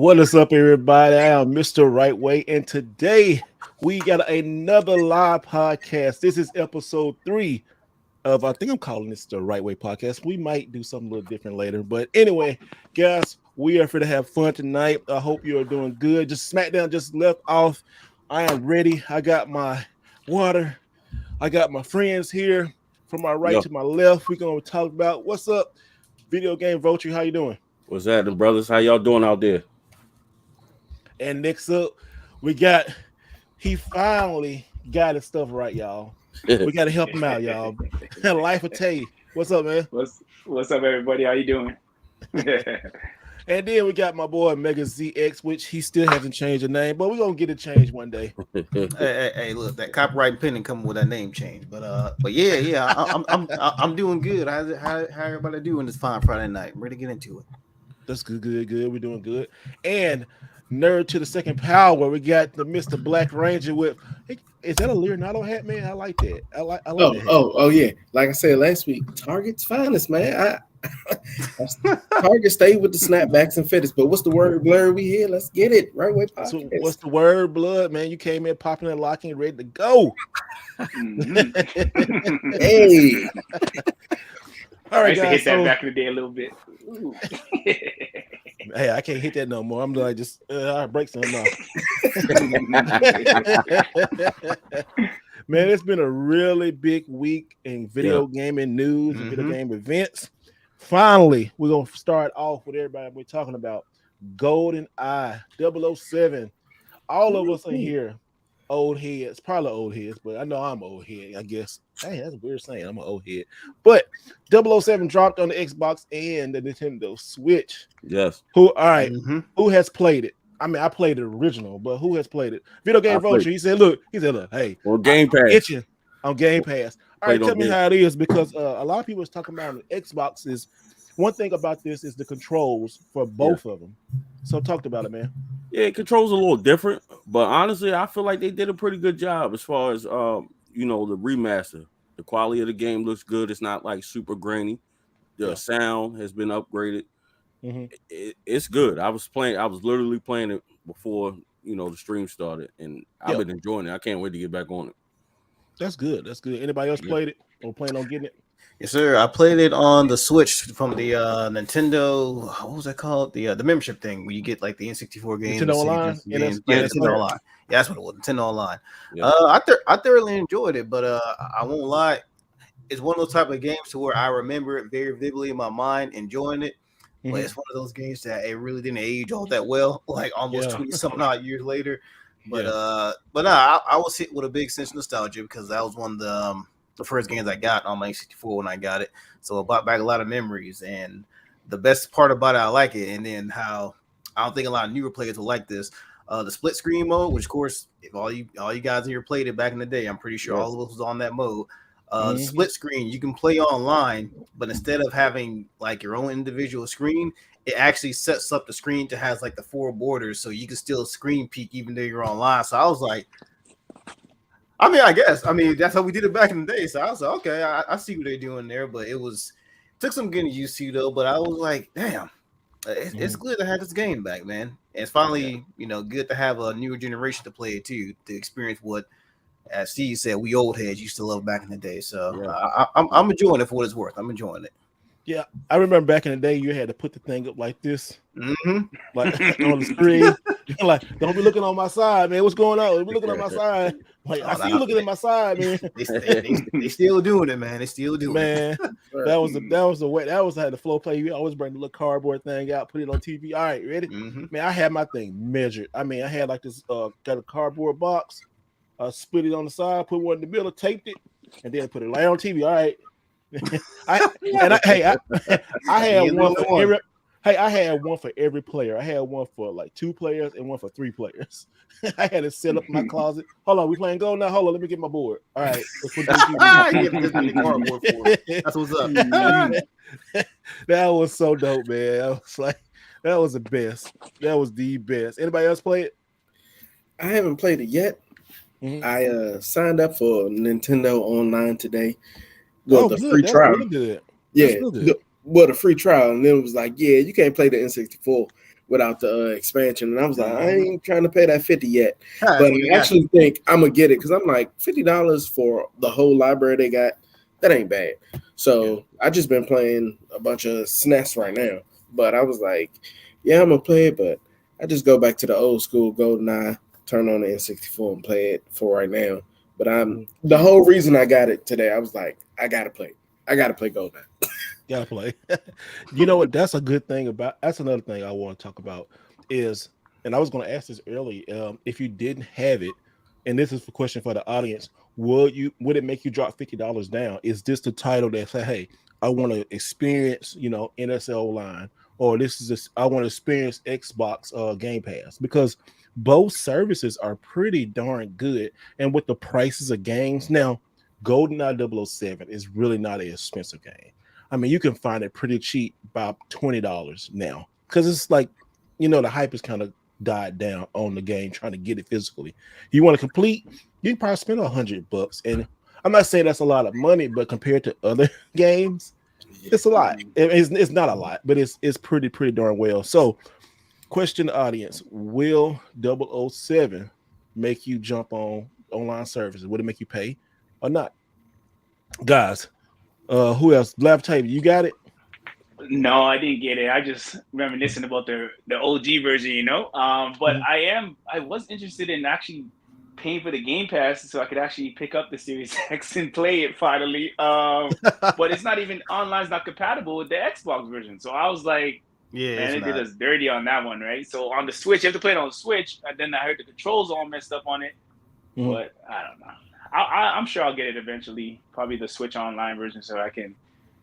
What is up, everybody? I am Mr. Right Way, and today we got another live podcast. This is episode 3 of, I think I'm calling this the Right Way podcast. We might do something a little different later, but anyway, guys, we are here to have fun tonight. I hope you are doing good. Just SmackDown just left off. I am ready. I got my water. I got my friends here from my right to my left. We're going to talk about what's up, Video Game Vulture. How you doing? What's happening, brothers? How y'all doing out there? And next up, he finally got his stuff right, y'all. We got to help him out, y'all. Life will tell you. What's up, man? What's up, everybody? How you doing? And then we got my boy Mega ZX, which he still hasn't changed the name, but we're gonna get it changed one day. Hey, look, that copyright pending coming with that name change, but yeah, I'm doing good. How everybody doing this fine Friday night? I'm ready to get into it. That's good. We're doing good. And nerd to the second power, we got the Mr. Black Ranger with. Is that a Leonardo hat, man? I like that. I like that. Oh yeah. Like I said last week, Target's finest, man. Target stay with the snapbacks and fitteds, but what's the word, Blur? We here. Let's get it. Right way. So what's the word, Blood? Man, you came in popping and locking, ready to go. Hey. All right, I used to guys. hit that back in the day a little bit. Hey, I can't hit that no more. I'm like, just I break something off. Man, it's been a really big week in video gaming news and video game events. Finally, we're gonna start off with everybody we're talking about. Goldeneye 007. All of us in here, old heads, probably old heads, but I know I'm old head, I guess. Hey, that's a weird saying. I'm an old head. But 007 dropped on the Xbox and the Nintendo Switch. Yes. Who Who has played it? I mean, I played the original, but who has played it? Video Game Vulture. He said, look, hey, well, Game Pass. Itching on Game Pass. All right, tell me how it is, because a lot of people is talking about on the Xbox is one thing about this is the controls for both of them. So talk about it, man. Yeah, it controls a little different, but honestly, I feel like they did a pretty good job as far as the remaster. The quality of the game looks good. It's not like super grainy. The sound has been upgraded. It's good. I was literally playing it before the stream started, and I've been enjoying it. I can't wait to get back on it. That's good. Anybody else played it or plan on getting it? Yes, sir. I played it on the Switch from the Nintendo. What was that called? The membership thing where you get like the N64 games. Nintendo Online. Nintendo Online. Yeah, that's what it was. Nintendo Online. Yeah. I thoroughly enjoyed it, but I won't lie. It's one of those type of games to where I remember it very vividly in my mind, enjoying it. But it's one of those games that it really didn't age all that well, like almost 20-something odd years later. But I was hit with a big sense of nostalgia because that was one of the first games I got on my N64 when I got it. So it brought back a lot of memories. And the best part about it, I like it. And then how I don't think a lot of newer players will like this. The split screen mode, which of course, if all you guys here played it back in the day, I'm pretty sure all of us was on that mode. The split screen, you can play online, but instead of having like your own individual screen, it actually sets up the screen to has like the 4 borders, so you can still screen peek even though you're online. So I was like, I guess that's how we did it back in the day. So I was like, okay, I see what they're doing there, but took some getting used to though. But I was like, damn, it's good to have this game back, man. And it's finally good to have a newer generation to play it too, to experience what, as Steve said, we old heads used to love back in the day. So I'm enjoying it for what it's worth. I'm enjoying it. Yeah, I remember back in the day, you had to put the thing up like this, like on the screen. You're like, don't be looking on my side, man. What's going on? Don't be looking on my side. Like, I see you looking at my side, man. They still doing it, man. They still doing it. Man, that was the way. That was how the flow play. You always bring the little cardboard thing out, put it on TV. All right, ready? Man, I had my thing measured. I had like this, got a cardboard box. Split it on the side, put one in the middle, taped it, and then put it right on TV. All right. I had one for every. Hey, I had one for every player. I had one for like 2 players and one for 3 players. I had it set up in my closet. Hold on, we playing Go now. Hold on, let me get my board. All right, let's put that's what's up. That was so dope, man. I was like, that was the best. That was the best. Anybody else play it? I haven't played it yet. I signed up for Nintendo Online today. Well, the free trial. Really good. Yeah, well, the free trial, and then it was like, yeah, you can't play the N64 without the expansion, and I was like, I ain't trying to pay that $50 yet. That's But what I you actually think I'm gonna get it because I'm like $50 for the whole library they got. That ain't bad. So I just been playing a bunch of SNES right now. But I was like, yeah, I'm gonna play it, but I just go back to the old school Goldeneye, turn on the N64 and play it for right now. But the whole reason I got it today, I was like, I gotta play Goldeneye. Gotta play. You know what? That's a good thing about. That's another thing I want to talk about is, and I was going to ask this early. If you didn't have it, and this is a question for the audience, would it make you drop $50 down? Is this the title that say, hey, I want to experience, NSL line, or I want to experience Xbox Game Pass? Because both services are pretty darn good, and with the prices of games now, GoldenEye 007 is really not an expensive game. I mean, you can find it pretty cheap, about $20 now, because it's like, the hype has kind of died down on the game, trying to get it physically. You want to complete, you can probably spend $100, and I'm not saying that's a lot of money, but compared to other games, it's a lot. It's not a lot, but it's pretty darn well. So, question the audience: will 007 make you jump on online services? Would it make you pay or not, guys? Who else? Lab Table, you got it? No, I didn't get it. I just reminiscing about the OG version, But I was interested in actually paying for the Game Pass so I could actually pick up the Series X and play it finally. But it's not even online's not compatible with the Xbox version. So I was like, man, they did us dirty on that one, right? So on the Switch, you have to play it on the Switch, and then I heard the controls all messed up on it. But I don't know. I'm sure I'll get it eventually. Probably the Switch Online version, so I can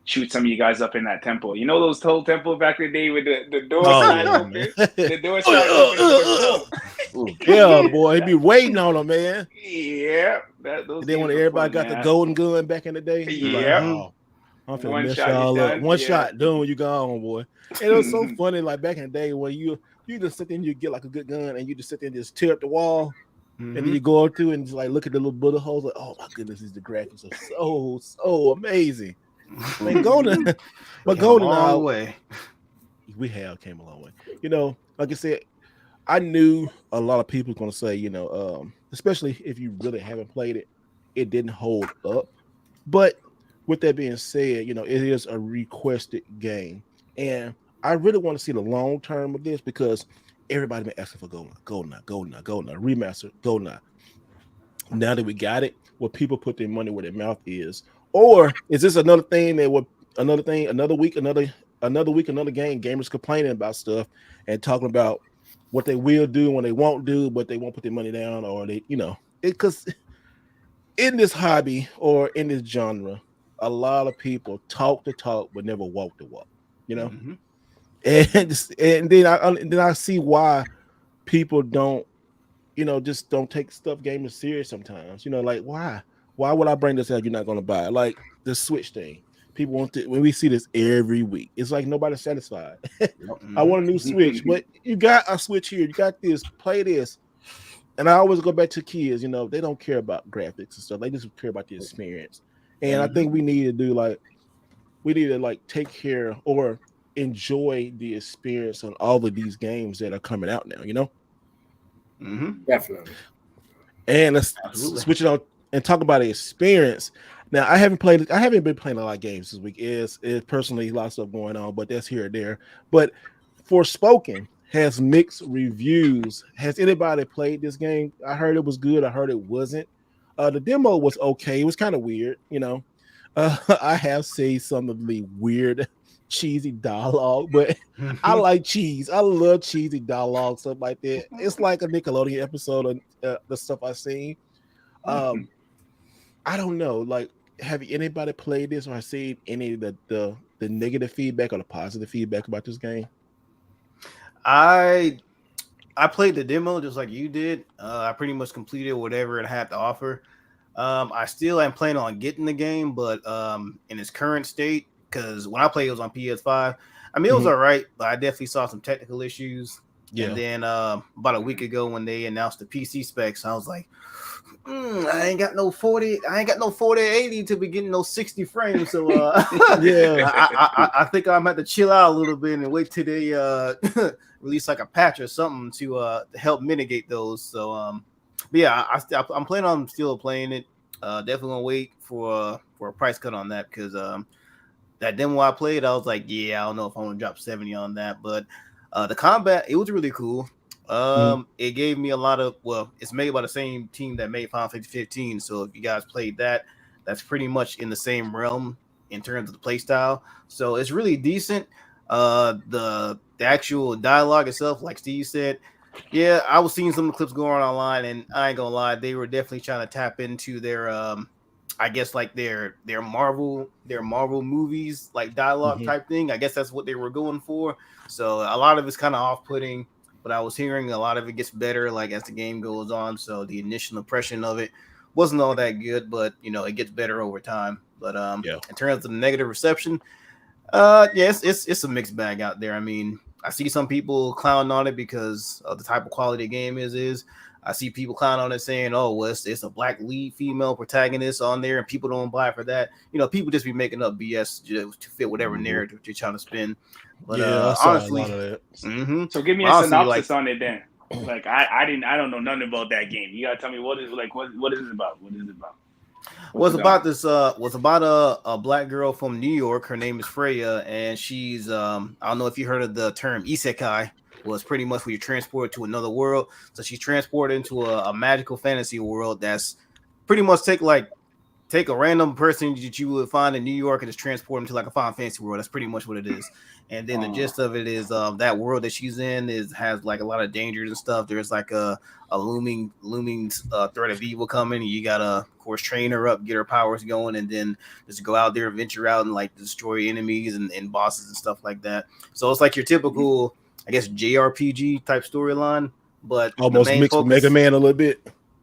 shoot some of you guys up in that temple. You know those Toll Temple back in the day with the door slide open? The door slide open. Yeah, boy, he be waiting on them, man. Yeah. Those then when everybody got the golden gun back in the day, yeah. Like, oh, I'm finna One mess shot, y'all up. done. One shot, done, you gone, boy. And it was so funny, like back in the day when you just sit there and you get like a good gun and you just sit there and just tear up the wall. And then you go up to and just like look at the little bullet holes, like, oh my goodness, the graphics are so amazing. Man, GoldenEye, but GoldenEye, we have came a long way. Like I said, I knew a lot of people were going to say, especially if you really haven't played it, it didn't hold up. But with that being said, it is a requested game, and I really want to see the long term of this because everybody been asking for GoldenEye, remaster, GoldenEye. Now that we got it, will people put their money where their mouth is, or is this another thing that another week, another game? Gamers complaining about stuff and talking about what they will do when they won't do, but they won't put their money down, or they, because in this hobby or in this genre, a lot of people talk the talk but never walk the walk, and then I see why people don't, just don't take stuff gaming serious sometimes. Like why would I bring this out? You're not going to buy it. Like the Switch thing. People want to, when we see this every week, it's like nobody's satisfied. I want a new Switch, but you got a Switch here. You got this. Play this. And I always go back to kids. They don't care about graphics and stuff. They just care about the experience. And I think we need to do take care or enjoy the experience on all of these games that are coming out now. Definitely. And let's switch it on and talk about the experience. Now, I haven't been playing a lot of games this week. It's personally a lot of stuff going on, but that's here or there. But Forspoken has mixed reviews. Has anybody played this game? I heard it was good. I heard it wasn't. The demo was okay. It was kind of weird, I have seen some of the weird, cheesy dialogue, but I like cheese. I love cheesy dialogue, stuff like that. It's like a Nickelodeon episode of the stuff I've seen. I don't know. Like, have anybody played this or seen any of the negative feedback or the positive feedback about this game? I played the demo just like you did. I pretty much completed whatever it had to offer. I still am planning on getting the game, but in its current state, because when I played, it was on PS5. I mean, it was all right, but I definitely saw some technical issues. Yeah. And then about a week ago when they announced the PC specs, I was like, I ain't got no 4080 to be getting no 60 frames. So Yeah. I think I'm at to chill out a little bit and wait till they release like a patch or something to help mitigate those. So but yeah, I'm planning on still playing it. Definitely gonna wait for a price cut on that because that demo I played, I was like, yeah, I don't know if I want to drop 70 on that, but the combat, it was really cool. It gave me a lot of, well, it's made by the same team that made Final Fantasy 15. So if you guys played that, that's pretty much in the same realm in terms of the play style. So it's really decent. The actual dialogue itself, like Steve said, yeah, I was seeing some of the clips going on online, and I ain't gonna lie, they were definitely trying to tap into their I guess like their Marvel movies like dialogue type thing. I guess that's what they were going for. So a lot of it's kind of off-putting, but I was hearing a lot of it gets better like as the game goes on. So the initial impression of it wasn't all that good, but it gets better over time. But in terms of the negative reception, yes, it's a mixed bag out there. I mean, I see some people clown on it because of the type of quality the game is. I see people clown on it saying, "Oh, well, it's a black lead female protagonist on there, and people don't buy for that." People just be making up BS to fit whatever narrative you're trying to spin. But I saw honestly, a lot of that. So give me a honestly, synopsis on it then. Like I don't know nothing about that game. You gotta tell me what is it about? What is it about? Was about a black girl from New York. Her name is Freya, and she's I don't know if you heard of the term isekai. Was pretty much where you're transported to another world. So she's transported into a magical fantasy world that's pretty much take a random person that you would find in New York and just transport them to like a Final Fantasy world. That's pretty much what it is. And then the gist of it is that world that she's in has like a lot of dangers and stuff. There's like a looming threat of evil coming. And you gotta, of course, train her up, get her powers going, and then just go out there, venture out, and like destroy enemies and bosses and stuff like that. So it's like your typical, I guess, JRPG type storyline, but almost mixed with Mega Man a little bit.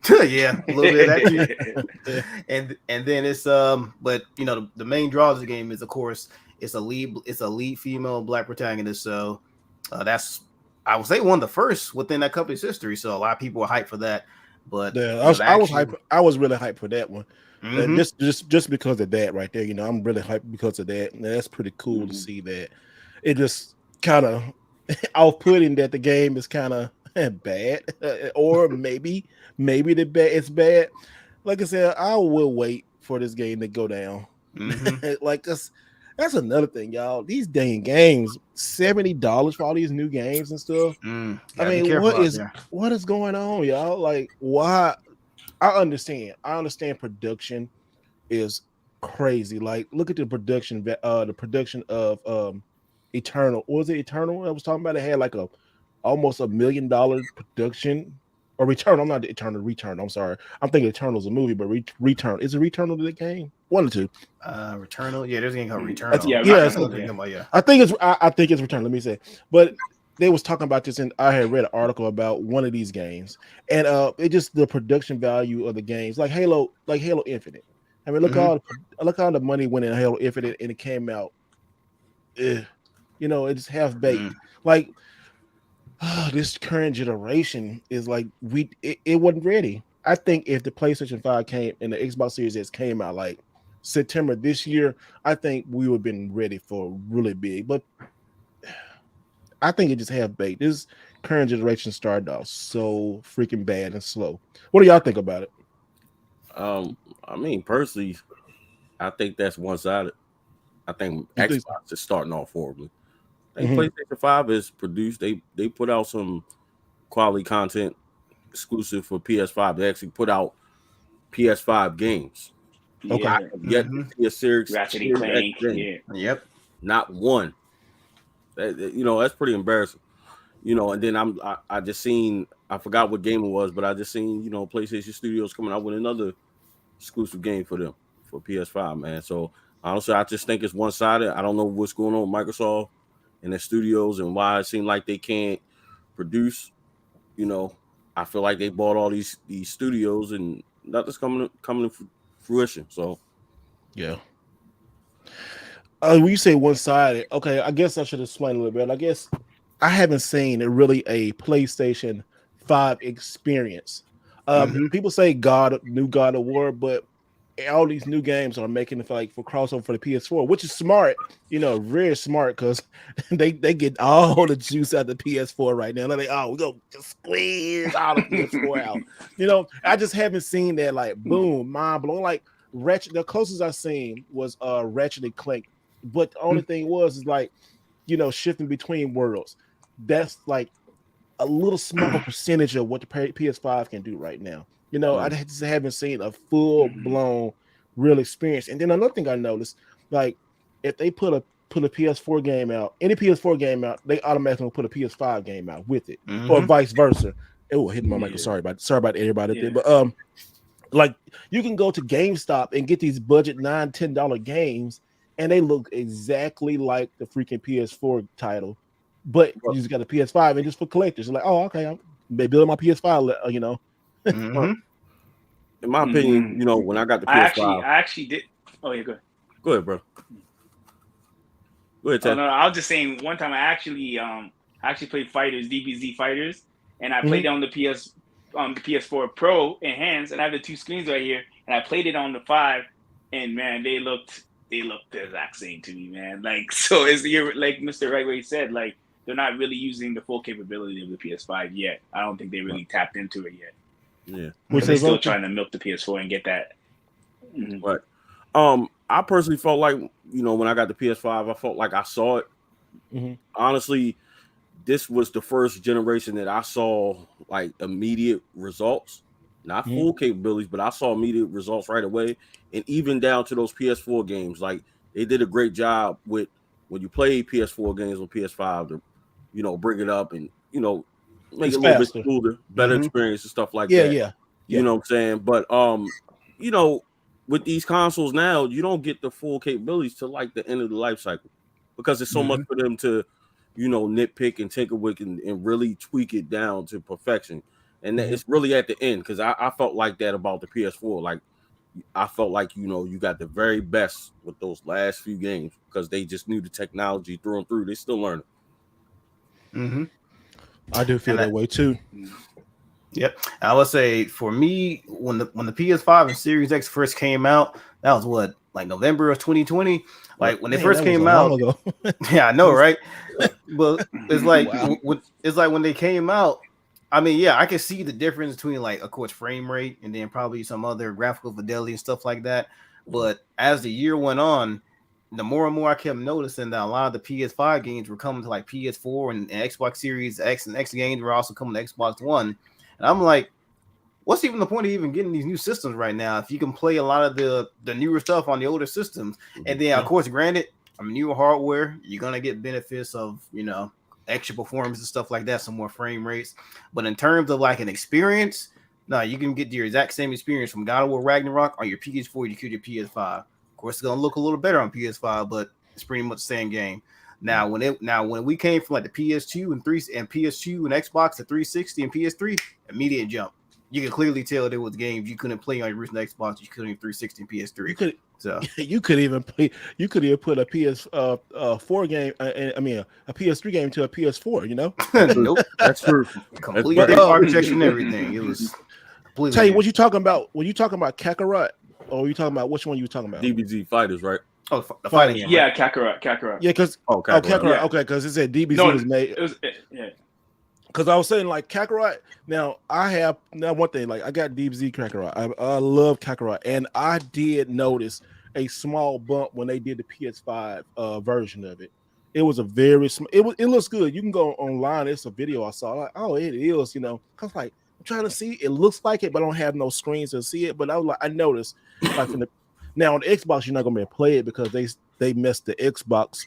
Yeah, a little bit of that too. and then it's but the main draw of the game is, of course, it's a lead female black protagonist. So that's, I would say, one of the first within that company's history. So a lot of people were hyped for that. But yeah, I was hyped. I was really hyped for that one. Just because of that right there. I'm really hyped because of that. And that's pretty cool to see that. It just kind of off-putting that the game is kind of bad, or maybe it's bad. Like I said, I will wait for this game to go down. Like that's another thing, y'all. These dang games, $70 for all these new games and stuff. I mean, what is going on, y'all? Like, why? I understand production is crazy. Like, look at the production of Eternal. What was it, Eternal? I was talking about. It had like almost $1 million production or Return. I'm not the Eternal. Return. I'm sorry. I'm thinking Eternal's a movie, but Return is it Returnal to the game? One or two. Returnal. Yeah, there's a game called Returnal. I think it's Return. Let me say, but they was talking about this, and I had read an article about one of these games, and it just the production value of the games, like Halo Infinite. I mean, look all the money went in Halo Infinite, and it came out. It's half baked. Like this current generation is like it wasn't ready. I think if the PlayStation 5 came and the Xbox Series S came out like September this year, I think we would have been ready for really big. But I think it just half baked. This current generation started off so freaking bad and slow. What do y'all think about it? I mean, personally, I think that's one-sided. I think Xbox is starting off horribly. I think PlayStation 5 is produced. They put out some quality content exclusive for PS5. They actually put out PS5 games. Okay. Yet a series Ratchet and Clank. Yep. Not one. That's pretty embarrassing. And then I just seen, I forgot what game it was, but I just seen, PlayStation Studios coming out with another exclusive game for them for PS5, man. So honestly, I just think it's one-sided. I don't know what's going on with Microsoft and their studios and why it seems like they can't produce. I feel like they bought all these studios and nothing's coming to fruition. So yeah. When you say one-sided, okay, I guess I should explain a little bit. I guess I haven't seen really a PlayStation 5 experience People say new God of War, but all these new games are making it like for crossover for the PS4, which is smart, very smart because they get all the juice out of the PS4 right now. They're like, oh, we go just squeeze all the PS4 out. I just haven't seen that like boom, mind blowing. Like Ratchet, the closest I've seen was Ratchet and Clank, but the only thing is like, shifting between worlds. That's like a little small percentage of what the PS5 can do right now. I just haven't seen a full blown real experience. And then another thing I noticed, like if they put a PS4 game out, any PS4 game out, they automatically put a PS5 game out with it, or vice versa. It will hit my mic. Sorry about everybody there, but like you can go to GameStop and get these budget $9-10 games, and they look exactly like the freaking PS4 title, but you just got a PS5 and just for collectors. You're like, oh, okay, I'm building my PS5, In my opinion, when I got the PS5, I actually did. Oh yeah, good. Go ahead, bro. Go ahead, Ted. Oh, no, I was just saying. One time, I actually played Fighters, DBZ Fighters, and I played it on the PS4 Pro Enhanced, and I have the two screens right here, and I played it on the 5, and man, they looked the exact same to me, man. Like, so it's like Mr. Rightway said, like they're not really using the full capability of the PS5 yet. I don't think they really tapped into it yet. Yeah, they're still trying to milk the PS4 and get that. Right. I personally felt like, when I got the PS5, I felt like I saw it. Honestly, this was the first generation that I saw like immediate results, not full capabilities, but I saw immediate results right away. And even down to those PS4 games, like they did a great job with when you play PS4 games on PS5 to, bring it up and, make it a little bit smoother, better experience and stuff like that. Yeah. You know what I'm saying? But with these consoles now, you don't get the full capabilities to like the end of the life cycle because it's so much for them to, nitpick and tinker with and really tweak it down to perfection. And it's really at the end because I felt like that about the PS4. Like I felt like, you got the very best with those last few games because they just knew the technology through and through. They still learning. I do feel that way too. Yep. I would say for me, when the PS5 and Series X first came out, that was what, like November of 2020. Like when they first came out. Yeah, I know, right? But it's like when they came out. I mean, yeah, I can see the difference between like, of course, frame rate and then probably some other graphical fidelity and stuff like that. But as the year went on, the more and more I kept noticing that a lot of the PS5 games were coming to like PS4 and Xbox Series X, and X games were also coming to Xbox One. And I'm like, what's even the point of even getting these new systems right now if you can play a lot of the newer stuff on the older systems? And then, of course, granted, newer hardware, you're going to get benefits of, extra performance and stuff like that, some more frame rates. But in terms of like an experience, no, you can get your exact same experience from God of War Ragnarok on your PS4, you could your PS5. Of course, it's going to look a little better on PS5, but it's pretty much the same game. Now, when we came from like the PS2 and PS2 and Xbox to 360 and PS3, immediate jump. You can clearly tell there was games you couldn't play on your original Xbox, you couldn't 360 and PS3. You could even put a PS4 game. A PS3 game to a PS4. Nope, that's true. Complete architecture and everything. It was completely. Tell you what you talking about. When you talking about Kakarot, or are you talking about which one you talking about? DBZ Fighters, right? Oh, the fighting game. Yeah, Kakarot. Yeah, because Kakarot. Yeah. Okay, because it said DBZ was made. Yeah. Because I was saying like Kakarot. Now I have one thing. Like I got DBZ Kakarot. I love Kakarot, and I did notice a small bump when they did the PS5 version of it. It was a very small. It looks good. You can go online. It's a video I saw. Like, oh, it is. Cause like I'm trying to see. It looks like it, but I don't have no screens to see it. But I was like, I noticed like now on the Xbox, you're not gonna be able to play it because they messed the Xbox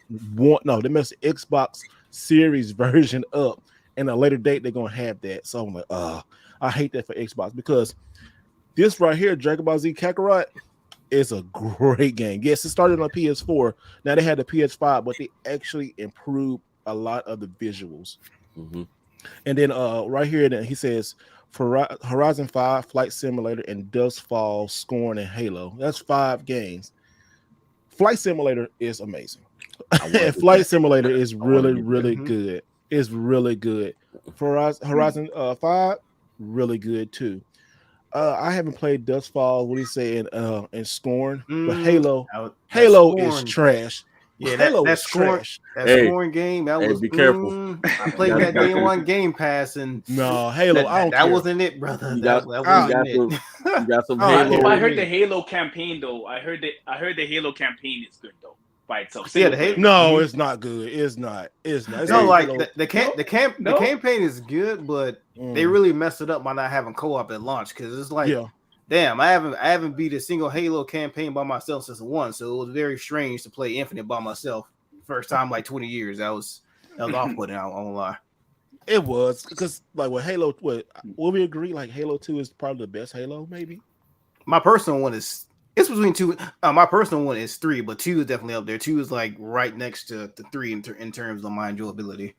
they messed the Xbox Series version up. And at a later date, they're gonna have that. So I'm like, I hate that for Xbox because this right here, Dragon Ball Z Kakarot, is a great game. Yes, it started on PS4. Now they had the PS5, but they actually improved a lot of the visuals. And then right here, then he says for Horizon 5, Flight Simulator, and Dustfall, Scorn, and Halo. That's 5 games. Flight Simulator is amazing. And Flight Simulator is really, really good. It's really good. For Horizon 5, really good too. I haven't played Dustfall. What do you say in Scorn? But That Halo is Scorn. trash. Yeah, Halo that is Scorn, trash. that Hey, Scorn game. That was. be careful. I played You that gotta- day on Game Pass, and No, Halo. I don't that care. wasn't it, brother. You That got wasn't it. you got some Oh, Halo. I heard the Halo campaign though. I heard the Halo campaign is good though by itself. Yeah, Single the Halo- player. No, it's not good. It's not. It's not. It's No, like like Halo. the campaign is good, but they really messed it up by not having co-op at launch because it's like, Yeah. damn, I haven't beat a single Halo campaign by myself since one, so it was very strange to play Infinite by myself. First time like 20 years. That was off-putting. I won't lie. It was because like with Halo, will we agree? Like Halo 2 is probably the best Halo, maybe. My personal one is it's between two. My personal one is 3, but 2 is definitely up there. 2 is like right next to 3 in terms of my enjoyability.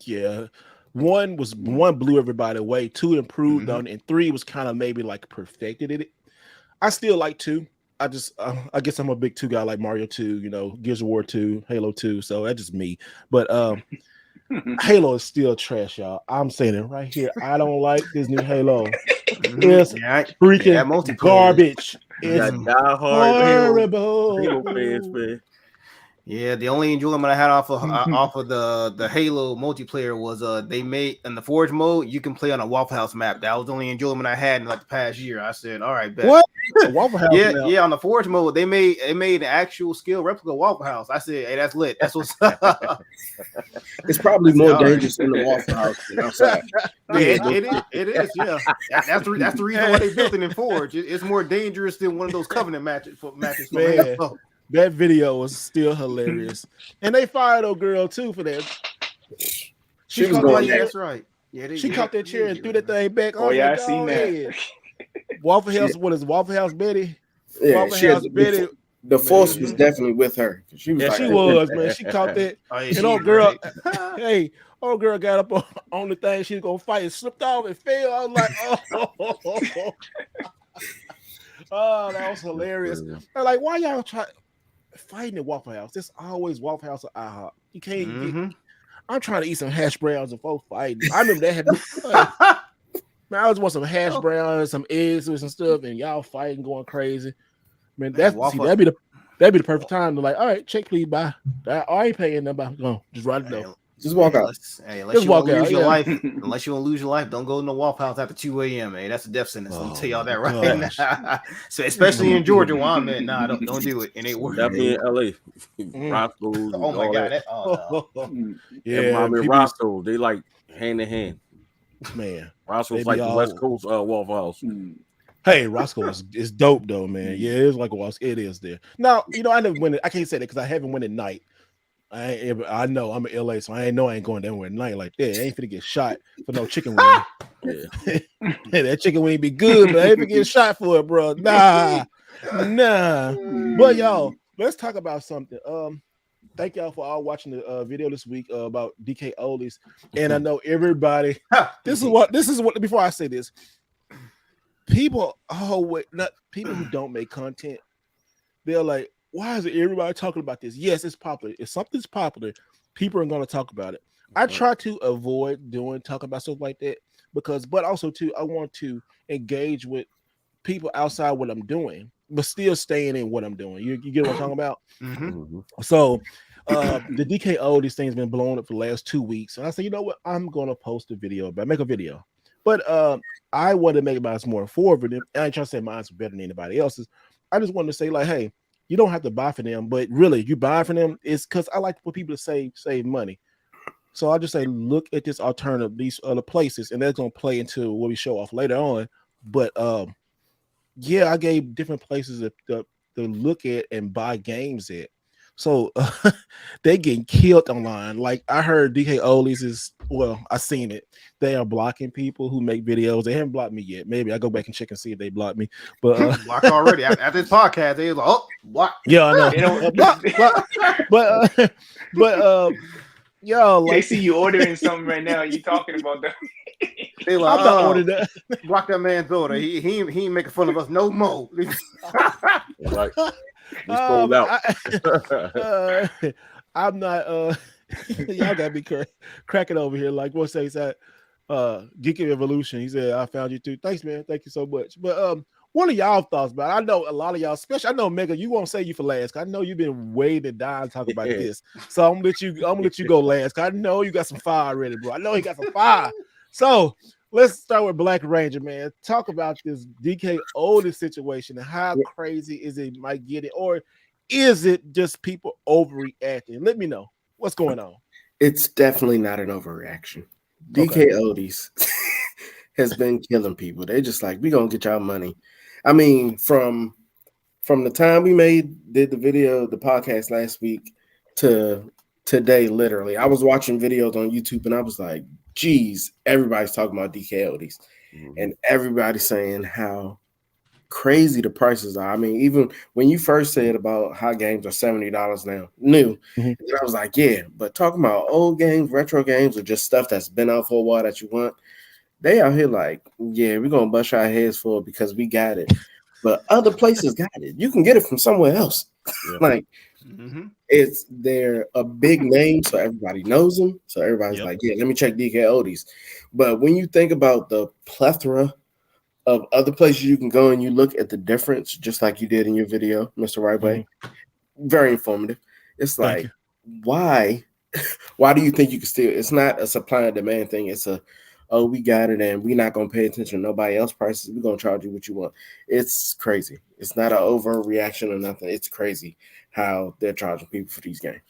Yeah. One blew everybody away. 2 improved on it, and 3 was kind of maybe like perfected it. I still like 2. I guess I'm a big 2 guy, like Mario 2, you know, Gears of War 2, Halo 2. So that's just me. But Halo is still trash, y'all. I'm saying it right here. I don't like this new Halo. It's freaking garbage. It's horrible. Halo fans, man. Yeah, the only enjoyment I had off of the Halo multiplayer was they made in the Forge mode you can play on a Waffle House map. That was the only enjoyment I had in like the past year. I said, all right, bet. What? Waffle House map? Yeah, on the Forge mode they made an actual scale replica Waffle House. I said, hey, that's lit. That's what's It's probably more dangerous in the Waffle House than outside. It is. Yeah, that's the reason why they built it in Forge. It's more dangerous than one of those Covenant matches. Man. That video was still hilarious, and they fired old girl too for that. She was going. That's right. Yeah, she caught that chair and threw that thing back. Oh yeah, I seen that. Waffle House. What is Waffle House Betty? Yeah, Waffle House Betty. The force was definitely with her. She was, man. She caught that. And old girl, old girl got up on the thing. She was gonna fight and slipped off and fell. I was like, oh, that was hilarious. I'm like, why y'all fighting at Waffle House? There's always Waffle House or IHOP. You can't get. I'm trying to eat some hash browns and folks fighting. I remember that happened. Man, I was want some hash browns, some eggs and some stuff, and y'all fighting, going crazy. Man, that'd be the perfect time to like, all right, check please, bye. I ain't paying nobody. Go, just write it down. Just walk out. Unless you want to lose your life, unless you want to lose your life, don't go to the Waffle House after 2 a.m. Man, that's a death sentence. Let me tell y'all that right now. So especially in Georgia, where I'm at, nah, don't do it. It ain't worth it. Definitely in LA. Roscoe's. Oh my god, yeah, Mommy Roscoe, they like hand in hand. Man, Roscoe's like the West Coast Waffle House. Hey, Roscoe is dope though, man. Yeah, it's like a Roscoe. It is there. Now, you know, I never went. I can't say that because I haven't went at night. I know I'm in LA, so I ain't going down at night like that. I ain't finna get shot for no chicken wing. Hey, that chicken wing be good, but I ain't finna get shot for it, bro. Nah. But y'all, let's talk about something. Thank y'all for all watching the video this week about DK Oldies, and I know everybody. This is what. Before I say this, people people who don't make content, they're like, why is everybody talking about this? Yes, it's popular. If something's popular, people are going to talk about it. I try to avoid talking about stuff like that but also too, I want to engage with people outside what I'm doing, but still staying in what I'm doing. You get what I'm talking about? So the DK Oldies thing's been blowing up for the last 2 weeks. And I said, you know what? I'm going to post a video make a video. But I want to make mine more affordable. I ain't trying to say mine's better than anybody else's. I just wanted to say, like, hey, you don't have to buy for them, but really, you buy for them is because I like for people to save money. So I just say, look at this alternative, these other places, and that's gonna play into what we show off later on. But yeah, I gave different places to look at and buy games at. So they getting killed online. Like I heard DK Oldies I seen it. They are blocking people who make videos. They haven't blocked me yet. Maybe I go back and check and see if they blocked me. But blocked already after this podcast. They was like, oh, block. Yeah, I know. Block. But yo, like, they see you ordering something right now. You talking about that? They like, I'm not ordering that. Block that man's order. He ain't making fun of us no more. Right. Out. I'm not y'all gotta be cracking over here. Like what say that Geeky Evolution. He said, I found you too. Thanks, man. Thank you so much. But what are y'all thoughts about it? I know a lot of y'all, especially I know Mega, you won't say you for last. I know you've been waiting to die to talk about this. So I'm gonna let you go last. I know you got some fire already, bro. I know he got some fire. So let's start with Black Ranger, man. Talk about this DK Oldest situation and how crazy is it might get it, or is it just people overreacting? Let me know what's going on. It's definitely not an overreaction. DK Oldies has been killing people. They're just like, we gonna get y'all money. I mean, from the time we did the video, the podcast last week to today, literally, I was watching videos on YouTube and I was like, geez, everybody's talking about DK Oldies. And everybody's saying how crazy the prices are. I mean, even when you first said about how games are $70 now, new, and I was like, yeah, but talking about old games, retro games, or just stuff that's been out for a while that you want, they out here like, yeah, we're gonna bust our heads for it because we got it. But other places got it. You can get it from somewhere else. Like they're a big name, so everybody knows them. So everybody's like, yeah, let me check DK Oldies. But when you think about the plethora of other places you can go and you look at the difference, just like you did in your video, Mr. Rightway, very informative. It's like, why do you think you can steal? It's not a supply and demand thing. It's we got it and we're not going to pay attention to nobody else's prices. We're going to charge you what you want. It's crazy. It's not an overreaction or nothing. It's crazy how they're charging people for these games.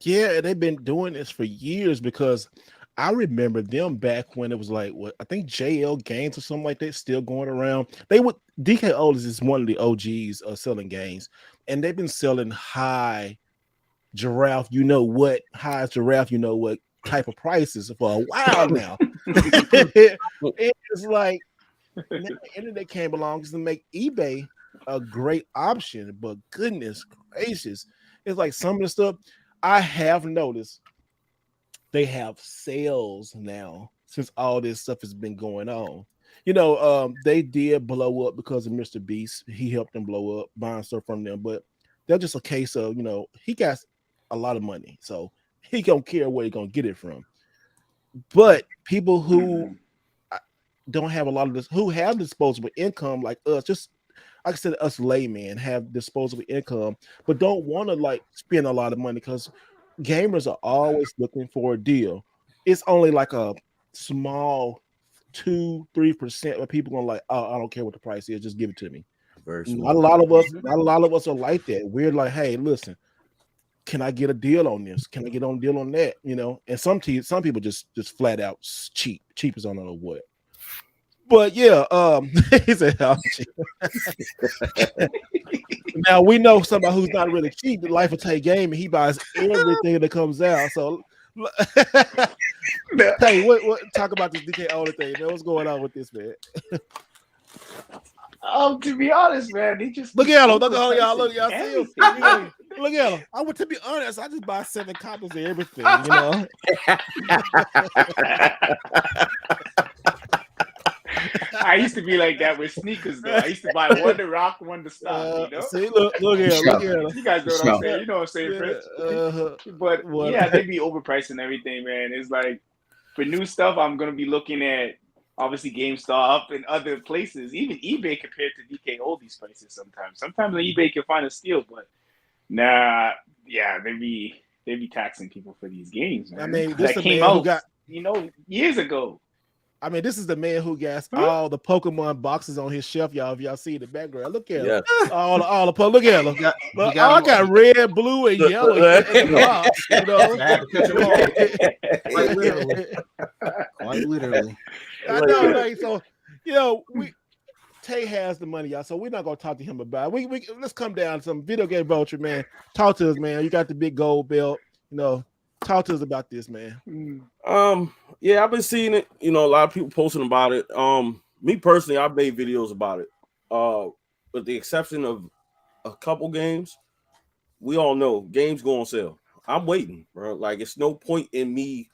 Yeah, they've been doing this for years because I remember them back when it was like, what I think JL Games or something like that still going around. DK Oldies is one of the OGs of selling games, and they've been selling high giraffe, high giraffe, type of prices for a while now. It's like now the internet came along to make eBay a great option, but goodness gracious, it's like some of the stuff I have noticed. They have sales now since all this stuff has been going on. They did blow up because of Mr. Beast. He helped them blow up, buying stuff from them. But they're just a case of, he got a lot of money, so he don't care where he's gonna get it from. But people who don't have a lot of this, who have disposable income like us, just like I said, us laymen have disposable income, but don't want to spend a lot of money because gamers are always looking for a deal. It's only like a small 2-3% of people going oh, I don't care what the price is, just give it to me. Not a lot of us are like that. We're like, hey, listen, can I get a deal on this? Can I get on a deal on that? And some people just flat out cheap as I don't know what. But yeah, he said how cheap. Now we know somebody who's not really cheap. The Life of Tay game, and he buys everything that comes out. So, Tay, what talk about this DK Older thing? Man, what's going on with this, man? To be honest, man, they just look at him. Look at y'all. Look at y'all. Look at him. To be honest, I just buy 7 copies of everything. I used to be like that with sneakers, though. I used to buy one to rock, one to stop. See, look at him. You guys know what I'm saying. You know what I'm saying, Prince. But yeah, they be overpriced and everything, man. It's like for new stuff, I'm gonna be looking at obviously GameStop and other places, even eBay compared to DK Oldies prices. Sometimes on eBay you can find a steal, but they be taxing people for these games, man. I mean, that came out, years ago. I mean, this is the man who got all the Pokemon boxes on his shelf, y'all. If y'all see the background, look at him. All the look at him. I got red, blue, and yellow in the box. Quite literally. I know, so Tay has the money, y'all. So we're not gonna talk to him about it. We let's come down to some video game vulture, man. Talk to us, man. You got the big gold belt, Talk to us about this, man. Yeah, I've been seeing it. A lot of people posting about it. Me personally, I've made videos about it. With the exception of a couple games, we all know games go on sale. I'm waiting, bro. Like, it's no point in me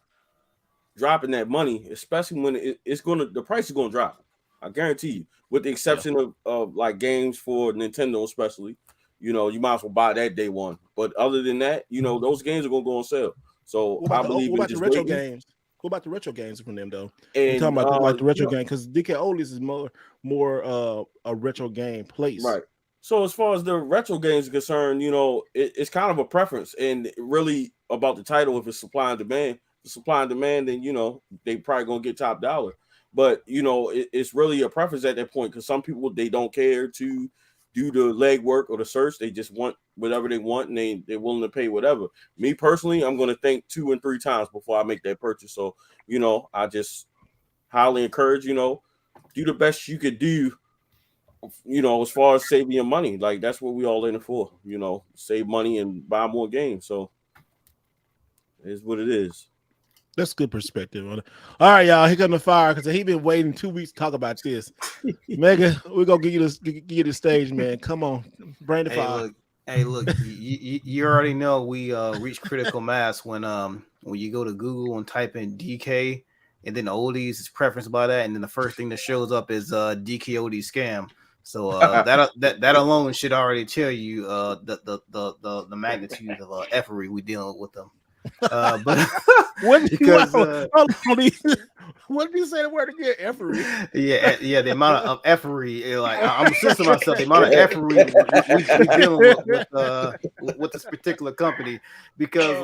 dropping that money, especially when the price is gonna drop. I guarantee you. With the exception of like games for Nintendo, especially, you might as well buy that day one. But other than that, those games are gonna go on sale. So I believe what about the retro games? What about the retro games from them though? And You're talking about like the retro you know, game because DK Oldies is more a retro game place. right. So as far as the retro games are concerned, you know, it's kind of a preference, and really about the title. If it's supply and demand, the supply and demand, then you know they probably gonna get top dollar. But you know, it's really a preference at that point because some people they don't care to do the legwork or the search. They just want whatever they want, and they're willing to pay whatever. Me personally, I'm gonna think 2 and 3 times before I make that purchase. So you know, I just highly encourage, you know, do the best you could do, you know, as far as saving your money. Like that's what we all in it for, you know, save money and buy more games. So it is what it is. That's good perspective on it. All right, y'all, here come the fire because he been waiting 2 weeks to talk about this. Megan, we're gonna give you the stage, man. Come on, bring the fire. Look, you already know we reach critical mass when you go to Google and type in DK and then oldies is preferenced by that, and then the first thing that shows up is DK oldies scam. So that alone should already tell you the magnitude of effery we dealing with them. But what did you say the word again? Effery. Yeah, the amount of effery. Like I'm assisting myself. The amount of effery we dealing with this particular company because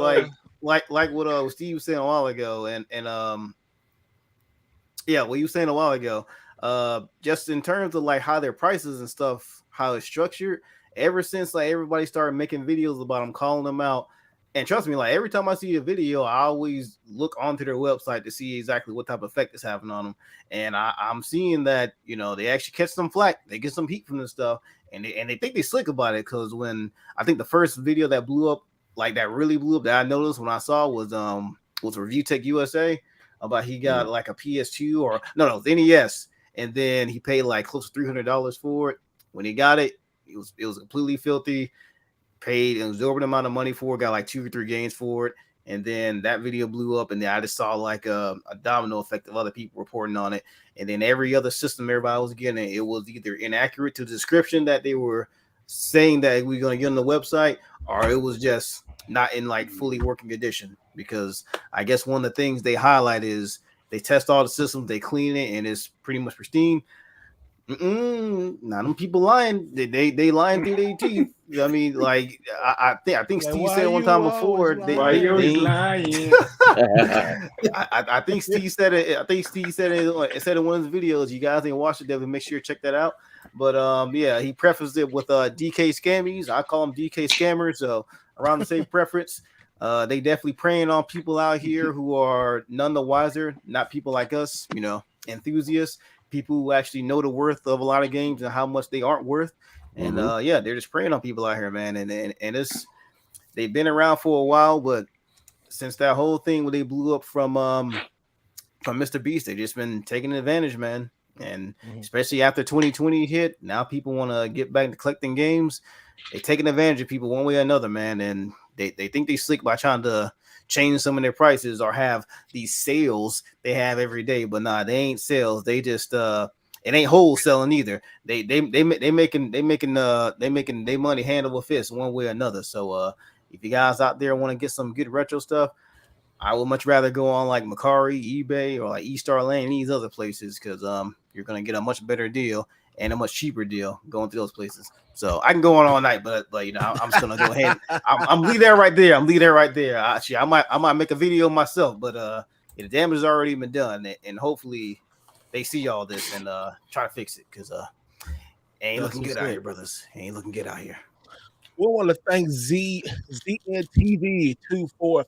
like what Steve was saying a while ago, and what you were saying a while ago. Just in terms of like how their prices and stuff, how it's structured, ever since like everybody started making videos about them, calling them out, and trust me, like every time I see a video, I always look onto their website to see exactly what type of effect it's having on them, and I'm seeing that, you know, they actually catch some flack, they get some heat from this stuff, and they think they slick about it, because when I think the first video that blew up, like that really blew up that I noticed when I saw was Review Tech USA about he got like a PS2 or no the NES. And then he paid like close to $300 for it. When he got it, it was completely filthy. Paid an exorbitant amount of money for it. Got like 2 or 3 games for it. And then that video blew up. And then I just saw like a domino effect of other people reporting on it. And then every other system everybody was getting, it was either inaccurate to the description that they were saying that we're going to get on the website, or it was just not in like fully working condition. Because I guess one of the things they highlight is they test all the systems, they clean it, and it's pretty much pristine. Now them people lying. They lying through their teeth. I mean, like I think Steve said one time before. Why you always lying? I think Steve said it. I think Steve said it in one of his videos. You guys didn't watch it, Devin. Make sure you check that out. But he prefaced it with DK scammies. I call them DK scammers. So around the same preference. They definitely preying on people out here who are none the wiser, not people like us, you know, enthusiasts, people who actually know the worth of a lot of games and how much they aren't worth. And they're just preying on people out here, man. And it's they've been around for a while, but since that whole thing where they blew up from Mr. Beast, they've just been taking advantage, man. And especially after 2020 hit, now people want to get back to collecting games. They're taking advantage of people one way or another, man. And they think they slick by trying to change some of their prices or have these sales they have every day, but nah, they ain't sales. They just it ain't wholesaling either. They making their money hand over fist one way or another. So if you guys out there want to get some good retro stuff, I would much rather go on like Macari, eBay, or like eStar Lane, and these other places, because you're gonna get a much better deal and a much cheaper deal going through those places. So I can go on all night, but you know, I'm just gonna go ahead. I'm leave that right there. Actually, I might make a video myself, but the damage has already been done, and hopefully they see all this and try to fix it, because ain't looking good out here, brothers. Ain't looking good out here. We want to thank ZNTV2450 for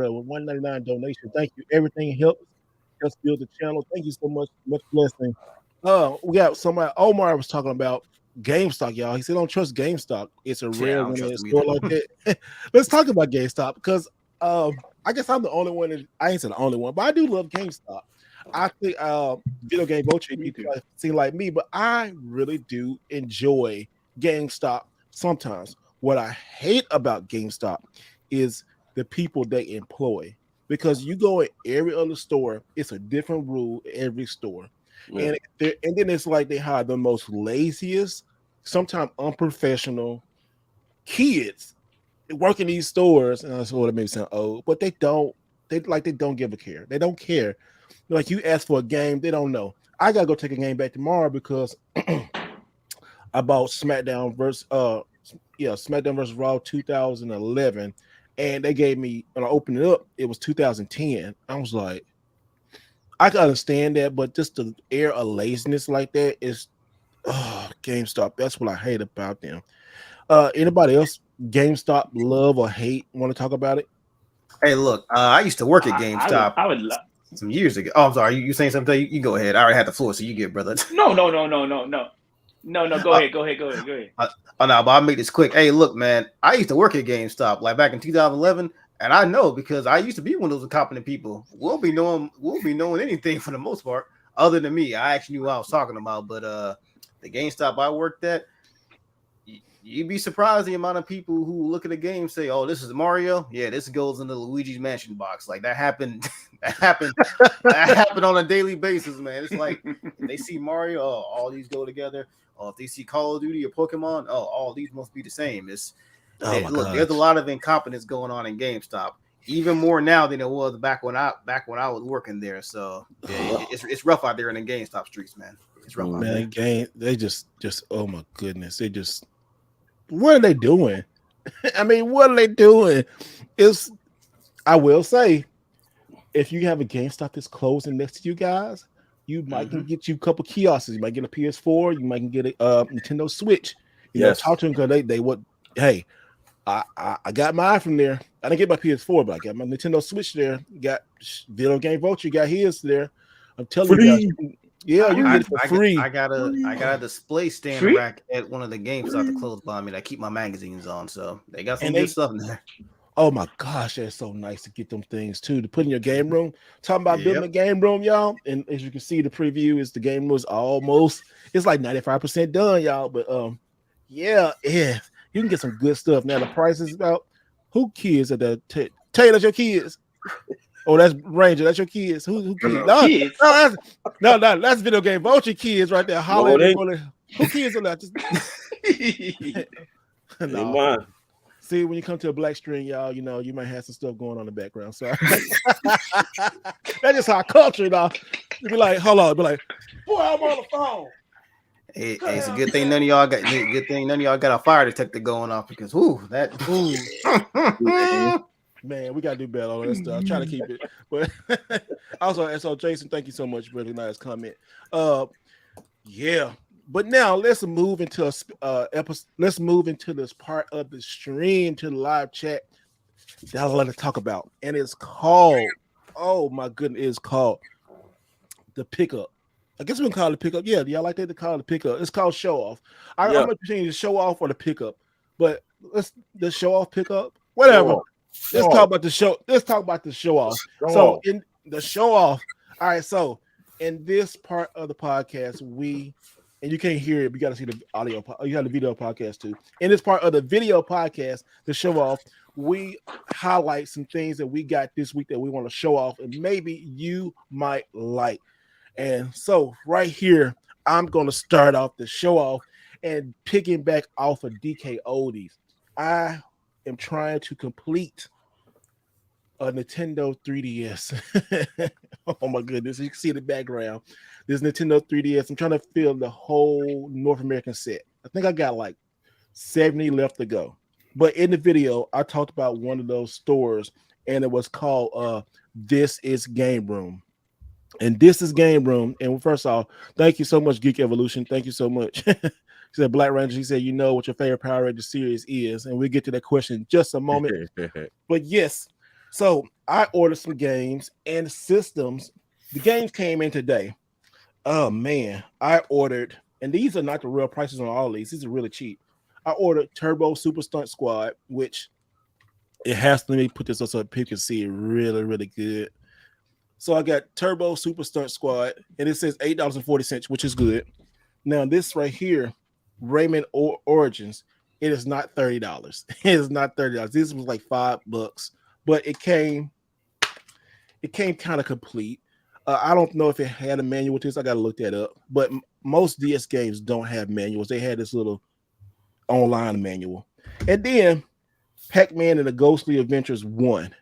the $199 donation. Thank you. Everything helps build the channel. Thank you so much. Much blessing. We got somebody. Omar was talking about GameStop, y'all. He said, "Don't trust GameStop. It's a rare one in a store like that." Let's talk about GameStop, because I guess I'm the only one. I ain't saying the only one, but I do love GameStop. I think video game vulture seem like me, but I really do enjoy GameStop. Sometimes what I hate about GameStop is the people they employ, because you go in every other store, it's a different rule every store. Yeah. And then it's like they hire the most laziest, sometimes unprofessional kids working these stores. And that's what it makes sound old, but they don't They don't give a care. They don't care. Like you ask for a game, they don't know. I gotta go take a game back tomorrow because I bought SmackDown versus Raw 2011, and they gave me when I opened it up, it was 2010. I was like, I can understand that, but just the air of laziness like that is GameStop. That's what I hate about them. Anybody else GameStop love or hate? Want to talk about it? Hey, look, I used to work at I GameStop would some years ago. Oh, I'm sorry. You saying something? You go ahead. I already had the floor, so you get, brother. No. Go ahead. Go ahead. Oh no, but I'll make this quick. Hey, look, man, I used to work at GameStop like back in 2011, and I know because I used to be one of those incompetent people. We'll be knowing anything for the most part, other than me. I actually knew what I was talking about, but the GameStop I worked at, you'd be surprised the amount of people who look at a game say, "Oh, this is Mario. Yeah, this goes in the Luigi's Mansion box." Like that happened. that happened on a daily basis, man. It's like they see Mario, oh, all these go together. Oh, if they see Call of Duty or Pokemon, oh, all these must be the same. There's a lot of incompetence going on in GameStop, even more now than it was back when I was working there. So yeah, it's rough out there in the GameStop streets, man. It's rough out there. They just oh my goodness, they just what are they doing? I mean, what are they doing? I will say, if you have a GameStop that's closing next to you guys, you might can get you a couple kiosks. You might get a PS4. You might can get a Nintendo Switch. You know, talk to them because they would. Hey, I got mine from there. I didn't get my PS4, but I got my Nintendo Switch there. Got Video Game Vulture. Got his there. I'm telling you guys. Yeah, you can get it for free. I got a display stand rack at one of the GameStop that closed by me that I keep my magazines on. So they got some good stuff in there. Oh my gosh, that's so nice to get them things too to put in your game room. Talking about building a game room, y'all. And as you can see, the preview is the game room is it's like 95% done, y'all. But yeah, you can get some good stuff. Now the price is about who kids are that? Taylor, that's your kids. Oh, that's Ranger. That's your kids. Who kids? No, that's Video Game Vulture kids right there. Who kids are that? No. See, when you come to a black string, y'all, you know, you might have some stuff going on in the background. Sorry. That's just our culture, y'all. You be like, hold on, be like, boy, I'm on the phone. Hey, it's a good thing none of y'all got a fire detector going off because man, we gotta do better on that stuff. Try to keep it. But also, so Jason, thank you so much for the nice comment. Yeah. But now let's move into let's move into this part of the stream to the live chat that I want to talk about. And it's called, oh my goodness, it's called the pickup. I guess we can call it pickup. Yeah, y'all like that to call it the pickup. It's called show off. I'm gonna change the show off or the pickup, but the show off pickup, whatever. Let's talk about the show. Let's talk about the show off. In the show off, all right. So in this part of the podcast, and you can't hear it, but you got to see the audio. You got the video podcast too. In this part of the video podcast, the show off, we highlight some things that we got this week that we want to show off, and maybe you might like. And so right here, I'm going to start off the show off and picking back off of DK Oldies. I am trying to complete a Nintendo 3DS. Oh my goodness. You can see the background. This Nintendo 3DS. I'm trying to fill the whole North American set. I think I got like 70 left to go. But in the video, I talked about one of those stores, and it was called This Is Game Room. And This Is Game Room. And first off, thank you so much, Geek Evolution. Thank you so much. She said, Black Ranger, she said, you know what your favorite Power Ranger series is. And we'll get to that question in just a moment. But yes, so I ordered some games and systems. The games came in today. Oh, man. I ordered, and these are not the real prices on all these. These are really cheap. I ordered Turbo Super Stunt Squad, which it has to, let me put this up so people can see it really, really good. So I got Turbo Super Stunt Squad, and it says $8.40, which is good. Now, this right here, Rayman Origins, it is not $30. It is not $30. This was like $5, but it came kind of complete. I don't know if it had a manual to this. I got to look that up. But most DS games don't have manuals. They had this little online manual. And then Pac-Man and the Ghostly Adventures 1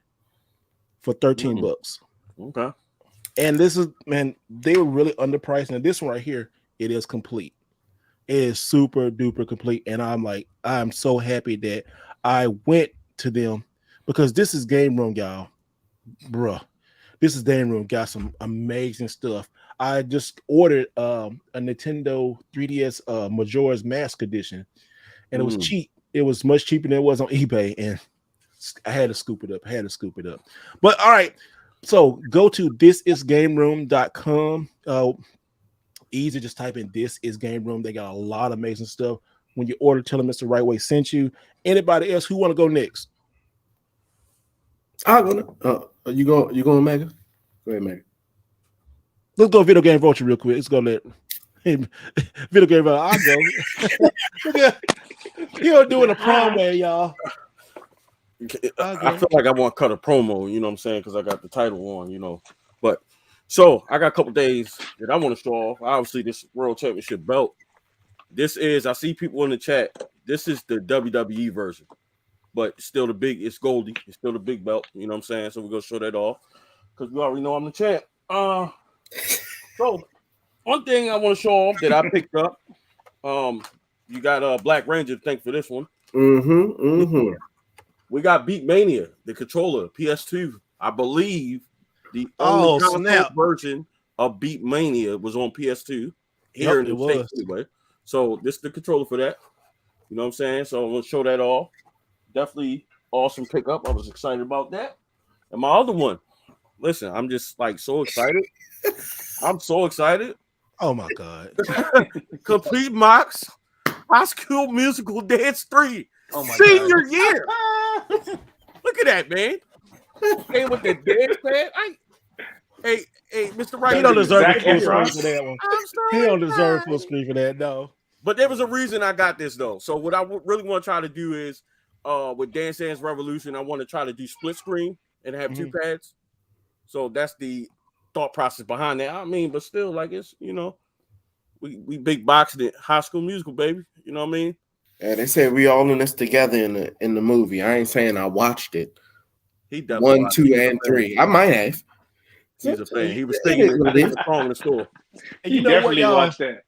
for $13. Okay. And this is, man, they were really underpriced. And this one right here, it is complete. It is super duper complete. And I'm so happy that I went to them because this is Game Room, y'all. Bruh. This is Game Room. Got some amazing stuff. I just ordered a Nintendo 3DS Majora's Mask edition. And it was cheap. It was much cheaper than it was on eBay. And I had to scoop it up. But all right. So go to thisisgameroom.com. Easy, just type in This Is Game Room. They got a lot of amazing stuff. When you order, tell them it's the Right Way sent you. Anybody else who want to go next? I'm gonna. You going, Mega? Go ahead, Mega. Let's go Video Game Vulture real quick. Let's go let Video Game Vulture. I'll go. He'll doing a promo, y'all. I feel like I want to cut a promo, you know what I'm saying? Because I got the title on, you know. But so I got a couple days that I want to show off. Obviously, this World Championship belt. I see people in the chat. This is the WWE version, but still it's Goldie. It's still the big belt, you know what I'm saying? So we're going to show that off because we already know I'm the champ. So one thing I want to show off that I picked up, you got Black Ranger to thank for this one. We got Beat Mania, the controller, PS2. I believe the only console version of Beat Mania was on PS2 here in the States anyway. So this is the controller for that. You know what I'm saying? So I'm going to show that off. Definitely awesome pickup. I was excited about that. And my other one, listen, I'm just like so excited. I'm so excited. Oh my God. Complete Mox High School Musical Dance 3. Oh my Senior year. Look at that, man. Hey, with the dance, man. Hey, Mr. Wright. He don't deserve Zac a full Efron. screen for that one. I'm sorry. He don't deserve full screen for that, no. But there was a reason I got this, though. So what I really want to try to do is, with Dance Dance Revolution, I want to try to do split screen and have two pads. So that's the thought process behind that. I mean, but still, like it's, you know, we big boxed it. High School Musical, baby. You know what I mean? Yeah, they said we all in this together in the movie. I ain't saying I watched it. He definitely 1, 2, and 3. I might have. He's a fan. He was thinking the song in the store. And you He know what, definitely y'all? watched that.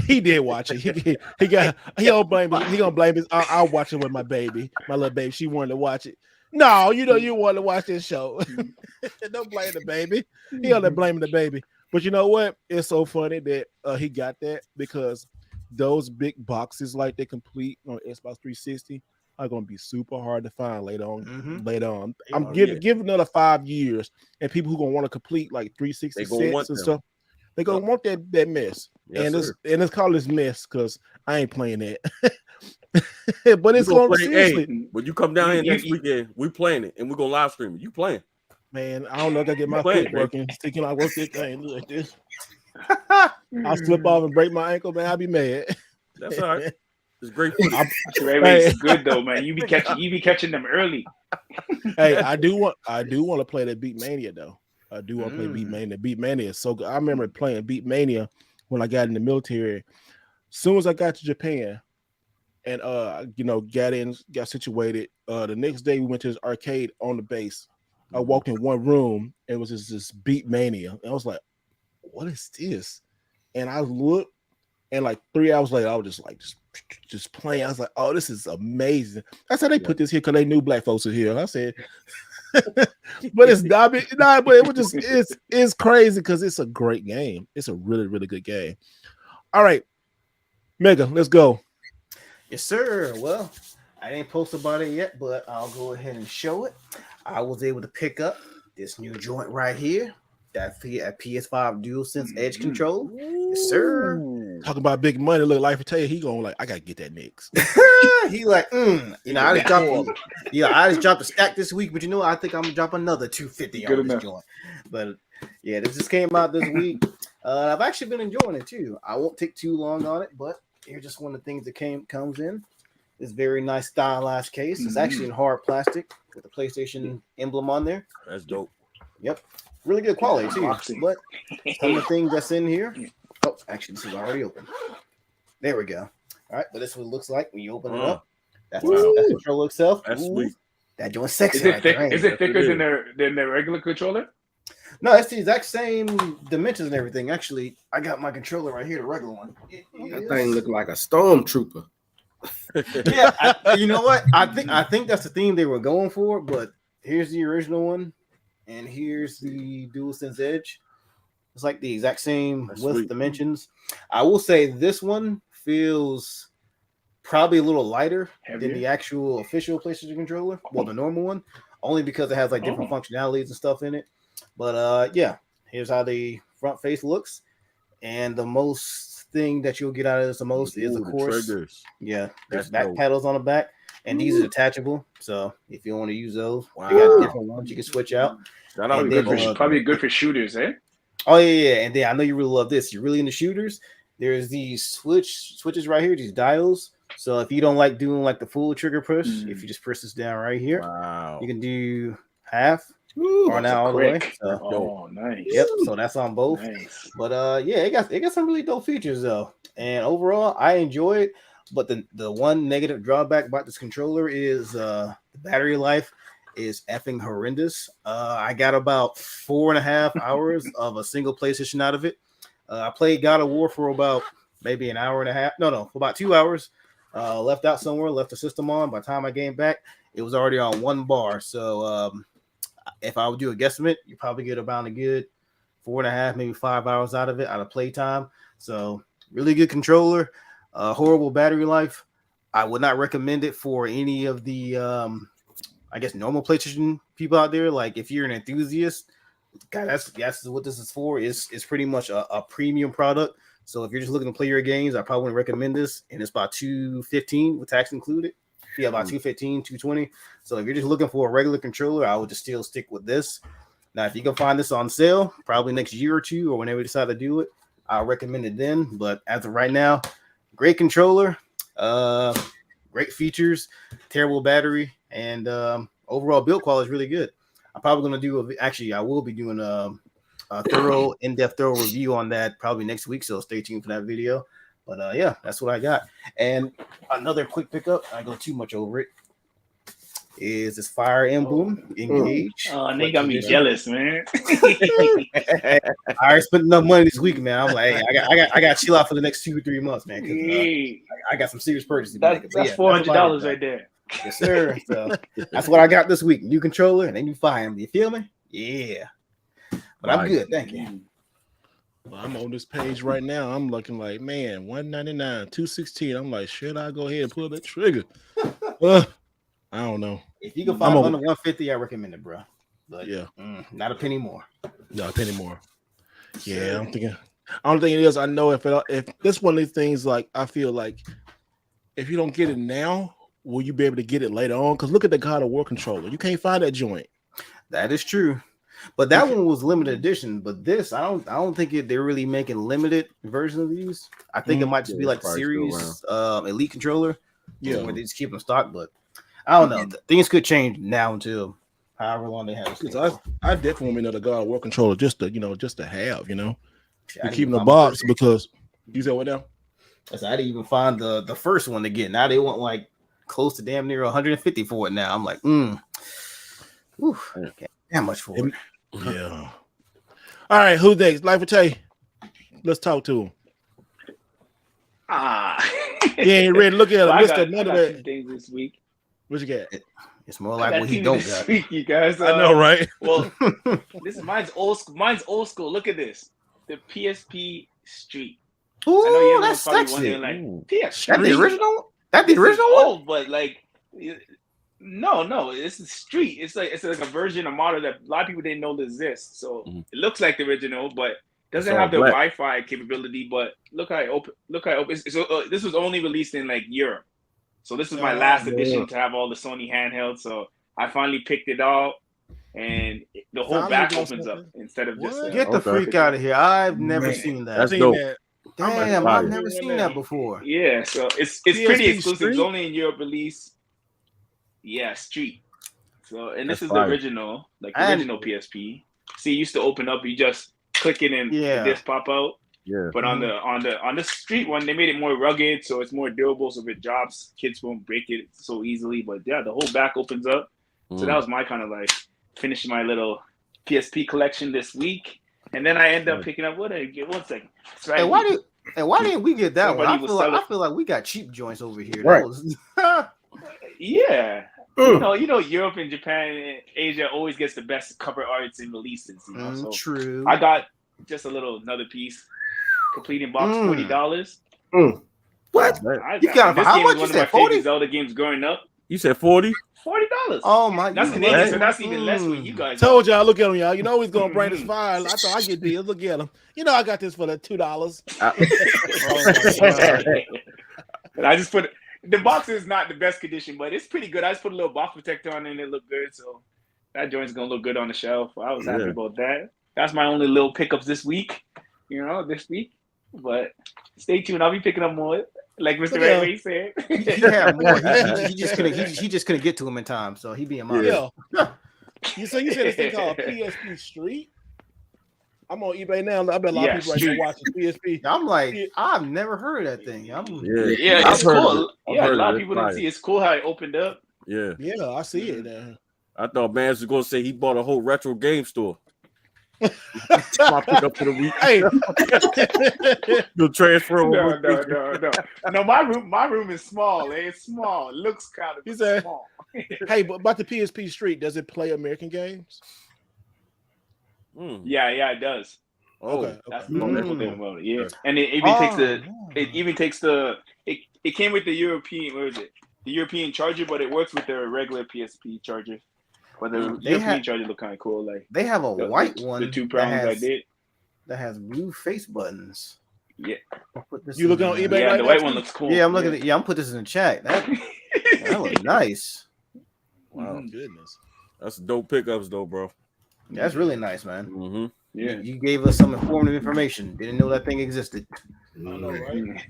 He did watch it. He don't blame it. He gonna blame it. I'll watch it with my baby, my little baby. She wanted to watch it. No, you know you want to watch this show. Don't blame the baby. He only blaming the baby. But you know what? It's so funny that he got that because those big boxes like they complete on Xbox 360 are going to be super hard to find later on. Later on, I'm giving another 5 years, and people who gonna want to complete like 360 sets and stuff, they gonna want that mess. Yes, and it's called this mess because I ain't playing that. But it's going to seriously. When you come down here next weekend, we playing it and we're gonna live stream it. You playing? Man, I don't know if I get my foot working. Sticking I work this thing like this. I'll slip off and break my ankle, man. I'll be mad. That's all right. It's great for you. It's good though, man. You be catching them early. Hey, I do want to play that Beat Mania though. I do want to play Beat Mania. Beat Mania is so good. I remember playing Beat Mania when I got in the military. As soon as I got to Japan and got situated, the next day we went to this arcade on the base. I walked in one room and it was just this Beat Mania. And I was like, what is this? And I looked, and like 3 hours later, I was just playing. I was like, oh, this is amazing. That's how they put this here because they knew black folks were here. I said, but it's not, but it was just it's crazy because it's a great game. It's a really, really good game. All right, Mega, let's go. Yes, sir. Well, I didn't post about it yet, but I'll go ahead and show it. I was able to pick up this new joint right here. That PS5 DualSense Edge controller. Yes, sir. Talking about big money, look like for tell you, he going like, I gotta get that next. He like, I just dropped a stack this week, but I think I'm gonna drop another 250 on this joint. But yeah, this just came out this week. I've actually been enjoying it too. I won't take too long on it, but here's just one of the things that comes in. This very nice stylized case. It's actually in hard plastic with the PlayStation emblem on there. That's dope. Yep. Really good quality too. But some of the things that's in here. Oh, actually, this is already open. There we go. All right, but this is what it looks like when you open it up. That's the controller itself. That's sweet. That joint sexy. Is it right thick? there, ain't Is it? it thicker than their regular controller? No, it's the exact same dimensions and everything. Actually, I got my controller right here, the regular one. That thing look like a stormtrooper. Yeah, you know what? I think that's the theme they were going for. But here's the original one, and here's the DualSense Edge. It's like the exact same width dimensions. I will say this one feels probably a little lighter than the actual official PlayStation controller. Well, the normal one, only because it has like different functionalities and stuff in it. But yeah, here's how the front face looks, and the most thing that you'll get out of this the most is of course, there's back pedals on the back, and these are detachable. So if you want to use those, they got different ones you can switch out. Probably good for shooters, eh? Oh yeah, and then I know you really love this. You're really into shooters. There's these switches right here, these dials. So if you don't like doing like the full trigger push, if you just press this down right here, you can do half. Or now all the way. So, nice. Yep. So that's on both. Nice. But yeah, it got some really dope features though. And overall, I enjoy it. But the one negative drawback about this controller is the battery life is effing horrendous. I got about 4.5 hours of a single PlayStation out of it. I played God of War for about maybe an hour and a half. No, for about 2 hours. Left out somewhere, left the system on. By the time I came back, it was already on 1 bar. So if I would do a guesstimate, you probably get about a good 4.5, maybe 5 hours out of it, out of playtime. So really good controller, horrible battery life. I would not recommend it for any of the, I guess, normal PlayStation people out there. Like if you're an enthusiast, God, that's what this is for. It's pretty much a premium product. So if you're just looking to play your games, I probably wouldn't recommend this. And it's about $215 with tax included. Yeah, about $215, $220. So if you're just looking for a regular controller, I would just still stick with this. Now, if you can find this on sale, probably next year or two, or whenever you decide to do it, I'll recommend it then. But as of right now, great controller, great features, terrible battery, and overall build quality is really good. I'm probably going to do I will be doing a thorough, in-depth review on that probably next week. So stay tuned for that video. But yeah, that's what I got. And another quick pickup, I go too much over it, is this Fire Emblem Engage. Oh, they got me jealous, man. I already spent enough money this week, man. I'm like, hey, I got to chill out for the next 2 or 3 months, man. I got some serious purchases. That's $400 right there. Yes, sir. So that's what I got this week. New controller and a new Fire Emblem. You feel me? Yeah. But I'm good. Thank you. Well, I'm on this page right now. I'm looking like, man, $199, $216. I'm like, should I go ahead and pull that trigger? I don't know. If you can find under $150, I recommend it, bro. But yeah, not a penny more. No, a penny more. Yeah, I'm thinking. Only thing it is, I know if this one of these things, like I feel like if you don't get it now, will you be able to get it later on? Because look at the God of War controller. You can't find that joint. That is true. But that one was limited edition. But this, I don't think they're really making limited versions of these. I think it might just be like series elite controller. Yeah, where they just keep them stock. But I don't know. Things could change now until however long they have. I definitely want another God of War controller just to have, to keep in the box because you said what now? I didn't even find the first one to get. Now they want like close to damn near 150 for it now. I'm like, damn much for it. Yeah. All right, who's next? Life of Tay. Let's talk to him. He ain't ready. Look at him. I got some things this week. What you got? It's more like what he don't got. Week, you guys. I know, right? Well, mine's old school. Mine's old school. Look at this. The PSP Street. Ooh, I know that's sexy. Like, that's the original. That's the original one. Old, but like, no, it's the Street. It's like a version, a model that a lot of people didn't know exists. So it looks like the original, but doesn't have the Wi-Fi capability. But look how open. This was only released in like Europe. So this is my last edition to have all the Sony handhelds. So I finally picked it out, and the whole back opens up instead of just. Get the freak out of here! I've never seen that. That's dope. Damn, I've never seen that before. Yeah, so it's pretty exclusive. It's only in Europe release. Yeah, Street. So and this is the original, original PSP. See, it used to open up. You just click it and the disc pop out. Yeah. But on the Street one, they made it more rugged, so it's more durable. So if it drops, kids won't break it so easily. But yeah, the whole back opens up. So that was my kind of like finishing my little PSP collection this week, and then I end up picking up one second. Hey, why didn't we get that Somebody one? I feel like we got cheap joints over here. Right. Yeah. You know, Europe and Japan and Asia always gets the best cover arts and releases. You know, so true. I got just another piece, completing box, $40. What? You got it for how much? You said 40? Zelda games growing up. You said 40? $40. Oh my! That's Canadian, so that's even less for you guys. Told y'all, look at him, y'all. You know he's gonna bring this file. I thought I get deals. Look at him. You know I got this for the $2. And I just put the box is not the best condition, but it's pretty good. I just put a little box protector on it and it looked good. So that joint's gonna look good on the shelf. I was happy about that. That's my only little pickups this week. But stay tuned. I'll be picking up more. Like Mr. Ray said. He had more. He just couldn't get to him in time, so he being modest. Yeah. You said this thing called PSP Street? I'm on eBay now. I bet a lot of people right now watching PSP. I'm like, I've never heard of that thing. It's cool. A lot of people didn't see. It's cool how it opened up. Yeah, I see it now. I thought Mans was gonna say he bought a whole retro game store. My pickup for the week. Hey, you'll transfer. No. My room is small. It's small. It looks kind of small. Hey, but about the PSP Street, does it play American games? Yeah, it does. Okay. That's the wonderful thing about it. Yeah, and it even takes the. It came with the European. Where is it? The European charger, but it works with the regular PSP charger. But the European charger look kind of cool. Like they have a white one. The 2 prongs I did. That has blue face buttons. Yeah. You looking on eBay? Yeah, the white one looks cool. Yeah, I'm looking at. Yeah, I'm putting this in the chat. That looks nice. Wow, goodness. That's dope pickups, though, bro. That's really nice, man. Mm-hmm. Yeah, you gave us some informative information. Didn't know that thing existed. I know, right?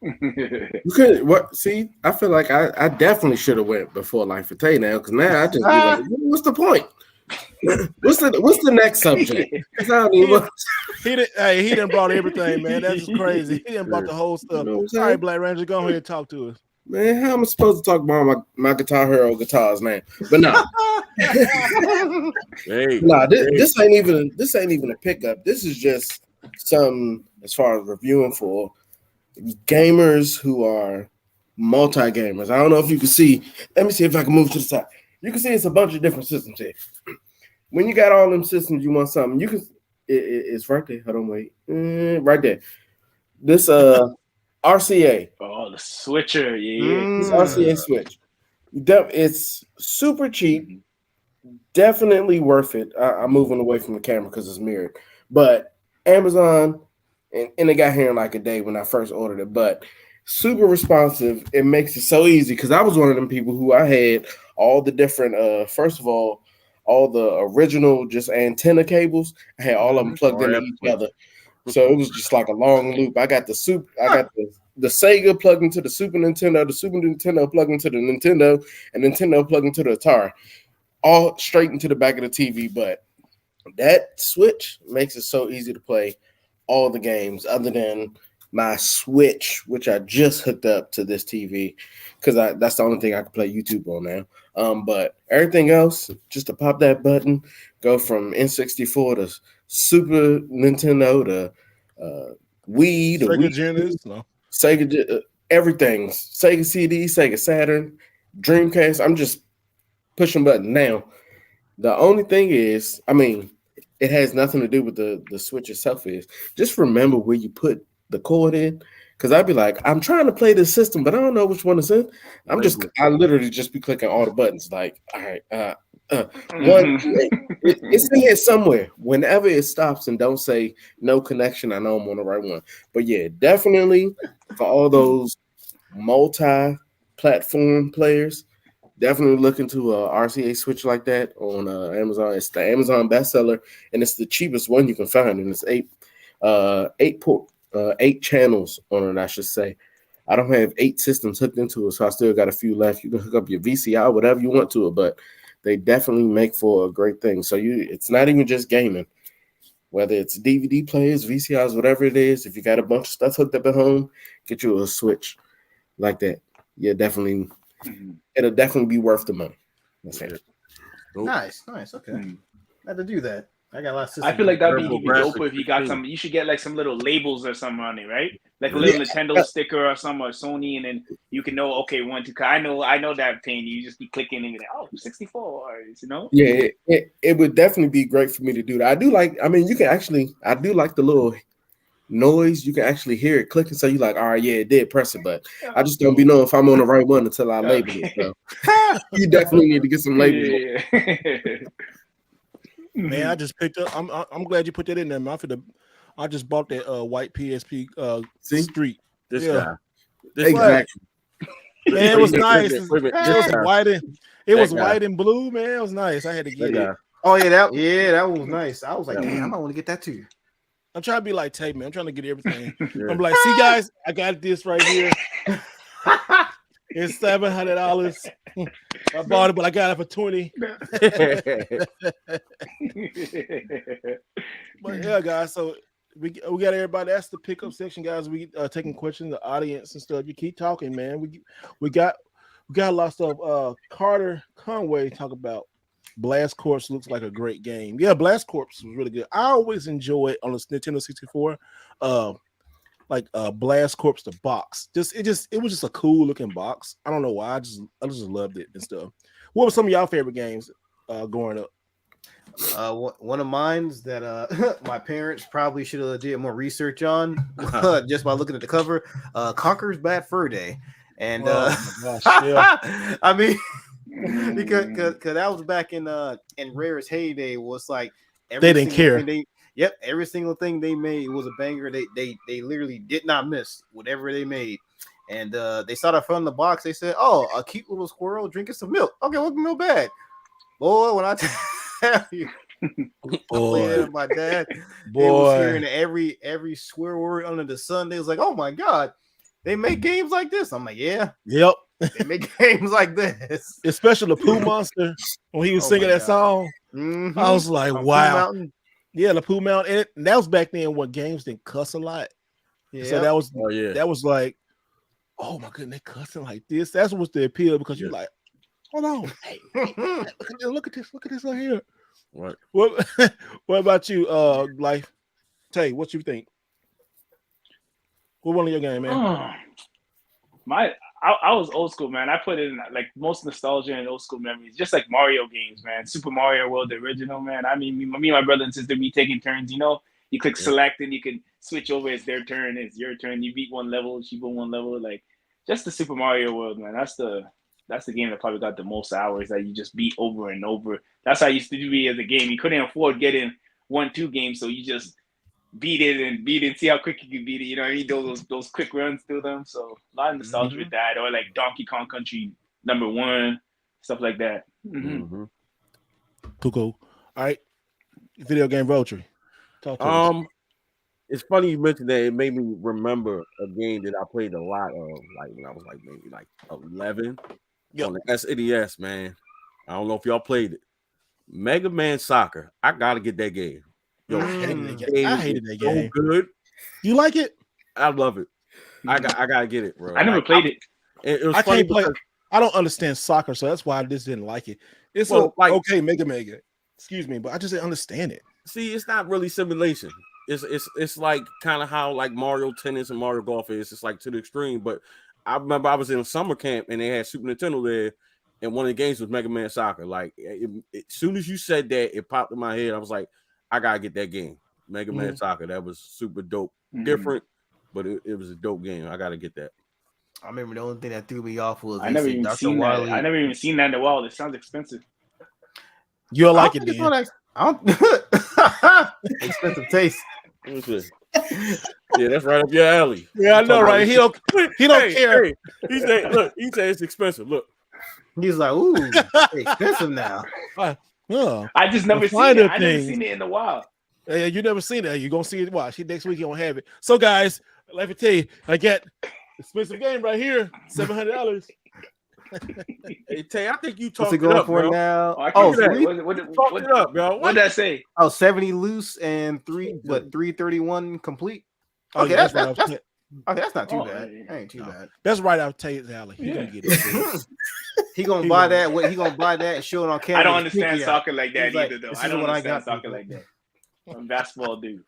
You could what? See, I feel like I definitely should have went before Life for Tay now, because now I just be like, what's the point? What's the next subject? He done brought everything, man. That's just crazy. He done brought the whole stuff. All right, Black Ranger, go ahead and talk to us. Man, how am I supposed to talk about my Guitar Hero guitars, man? But no, this ain't even a pickup. This is just some as far as reviewing for gamers who are multi-gamers. I don't know if you can see. Let me see if I can move to the side. You can see it's a bunch of different systems here. When you got all them systems, you want something. You can. It's right there. Hold on, wait. Right there. This RCA. Oh, the switcher. Yeah. This RCA switch. It's super cheap. Definitely worth it. I'm moving away from the camera because it's mirrored. But Amazon, and it got here in like a day when I first ordered it. But super responsive. It makes it so easy because I was one of them people who I had all the different. First of all the original just antenna cables. I had all of them plugged into each other. So it was just like a long loop. I got the Sega plugged into the Super Nintendo, the Super Nintendo plugged into the Nintendo, and Nintendo plugged into the Atari, all straight into the back of the TV. But that switch makes it so easy to play all the games other than my Switch, which I just hooked up to this TV because that's the only thing I can play YouTube on now. But everything else, just to pop that button, go from N64 to Super Nintendo to Wii to Sega Wii, Genesis, no. Sega, everything, Sega CD, Sega Saturn, Dreamcast. I'm just pushing button now. The only thing is, I mean, it has nothing to do with the Switch itself. Is just remember where you put the cord in, because I'd be like, I'm trying to play this system, but I don't know which one is in. I literally just be clicking all the buttons. Like, all right, it's in here somewhere. Whenever it stops and don't say no connection, I know I'm on the right one. But yeah, definitely for all those multi-platform players, definitely look into a RCA switch like that on Amazon. It's the Amazon bestseller, and it's the cheapest one you can find, and it's 8 channels on it, I should say. I don't have 8 systems hooked into it, so I still got a few left. You can hook up your VCR, whatever you want to it, but they definitely make for a great thing. So it's not even just gaming. Whether it's DVD players, VCRs, whatever it is, if you got a bunch of stuff hooked up at home, get you a Switch like that. Yeah, definitely. It'll definitely be worth the money. That's it. Nope. Nice. Okay. I had to do that. I got a lot of systems. I feel like that'd be Turbo even dope graphics if you got 15. some. You should get like some little labels or something on it, right? Like a little Nintendo sticker or some, or Sony, and then you can know, okay, 1, 2. I know that pain. You just be clicking and you're like, oh, 64, you know? Yeah, it would definitely be great for me to do that. I do like. I mean, I do like the little noise. You can actually hear it clicking, so you like, all right, yeah, it did press it, but I just don't be knowing if I'm on the right one until I label it. So you definitely need to get some labels. Yeah. Man, I just picked up. I'm glad you put that in there, man. I just bought that white PSP Street. This Yeah. guy. This Exactly. Man, it was nice. Wait a minute. It was This guy. white and That white and blue, man. It was nice. I had to get That it. guy. Oh yeah, that one was nice. I was like, damn, I might want to get that too. I'm trying to be like Tay, man. I'm trying to get everything. Yeah. I'm like, see, guys, I got this right here. It's $700. I bought it, but I got it for $20. But yeah, guys. So we got everybody. That's the pickup section, guys. We taking questions, the audience and stuff. You keep talking, man. We got a lot of stuff. Carter Conway talk about Blast Corps looks like a great game. Yeah, Blast Corps was really good. I always enjoy it on the Nintendo 64. Blast Corps the box. It was just a cool looking box. I don't know why. I just loved it and stuff. What were some of y'all favorite games growing up? One of mine's that my parents probably should have did more research on just by looking at the cover. Conker's Bad Fur Day, and oh my gosh, yeah. I mean, because that was back in Rare's heyday. Was like They didn't care. Every single thing they made was a banger. They literally did not miss whatever they made. And they started from the box. They said, "Oh, a cute little squirrel drinking some milk. Okay, what's milk bad, boy?" When I tell you, I played it with my dad. They was hearing every swear word under the sun. They was like, "Oh my god, they make games like this." I'm like, "Yeah, yep." They make games like this." Especially the Pooh Monster when he was singing that song. Mm-hmm. I was like, On wow. Yeah, the Pooh Mountain. And that was back then when games didn't cuss a lot. Yeah. So that was like, oh my goodness, they cussing like this. That's what's the appeal, because you're like, hold on, hey, look at this right here. What about you, Life? Tay, what you think? What one of your game, man? I was old school, man. I put in like most nostalgia and old school memories, just like Mario games, man. Super Mario World, the original, man. I mean, me and my brother and sister, we taking turns. You know, you click select and you can switch over. It's their turn. It's your turn. You beat one level, she beat one level. Like just the Super Mario World, man. That's the game that probably got the most hours that you just beat over and over. That's how I used to be as a game. You couldn't afford getting 1-2 games, so you just beat it, see how quick you can beat it. You know what I mean? Those quick runs through them. So a lot of nostalgia with that, or like Donkey Kong Country #1, stuff like that. Mm-hmm. Cool. All right, video game Vulture. Talk to us. It's funny you mentioned that. It made me remember a game that I played a lot of, like when I was like maybe like 11 on the SNES. Man, I don't know if y'all played it. Mega Man Soccer. I gotta get that game. Yo, I hated that game. So good. You like it? I love it. I gotta get it, bro. I never played it. It was I funny can't play. because, I don't understand soccer, so that's why I just didn't like it. It's okay, Mega. Excuse me, but I just didn't understand it. See, it's not really simulation. It's like kind of how like Mario Tennis and Mario Golf is. It's like to the extreme. But I remember I was in a summer camp and they had Super Nintendo there, and one of the games was Mega Man Soccer. Like as soon as you said that, it popped in my head. I was like, I gotta get that game, Mega Man Soccer. That was super dope, different, but it was a dope game. I gotta get that. I remember the only thing that threw me off was I never even seen that. I never even seen that in the wild. It sounds expensive. You'll like it, then. Expensive taste. Yeah, that's right up your alley. Yeah, I know, right? He don't care. Hey. He said it's expensive. Look, he's like, ooh, expensive now. I just never seen it. I never seen it in the wild. Yeah, you never seen it. You're gonna see it. Watch. Next week you won't have it. So, guys, let me tell you, I got expensive game right here, $700. Hey Tay, I think you talked it going up, for bro. Now? What Talked up, bro. What did I say? 70 loose and 331 complete. Okay, yeah, that's not too bad. That ain't too bad. That's right out Tay's alley. You're gonna get it. He gonna buy that. What he gonna buy that and show it on camera? I don't understand soccer like that either, like, though. this I is don't what I understand got, soccer people. like that. I'm a basketball dude.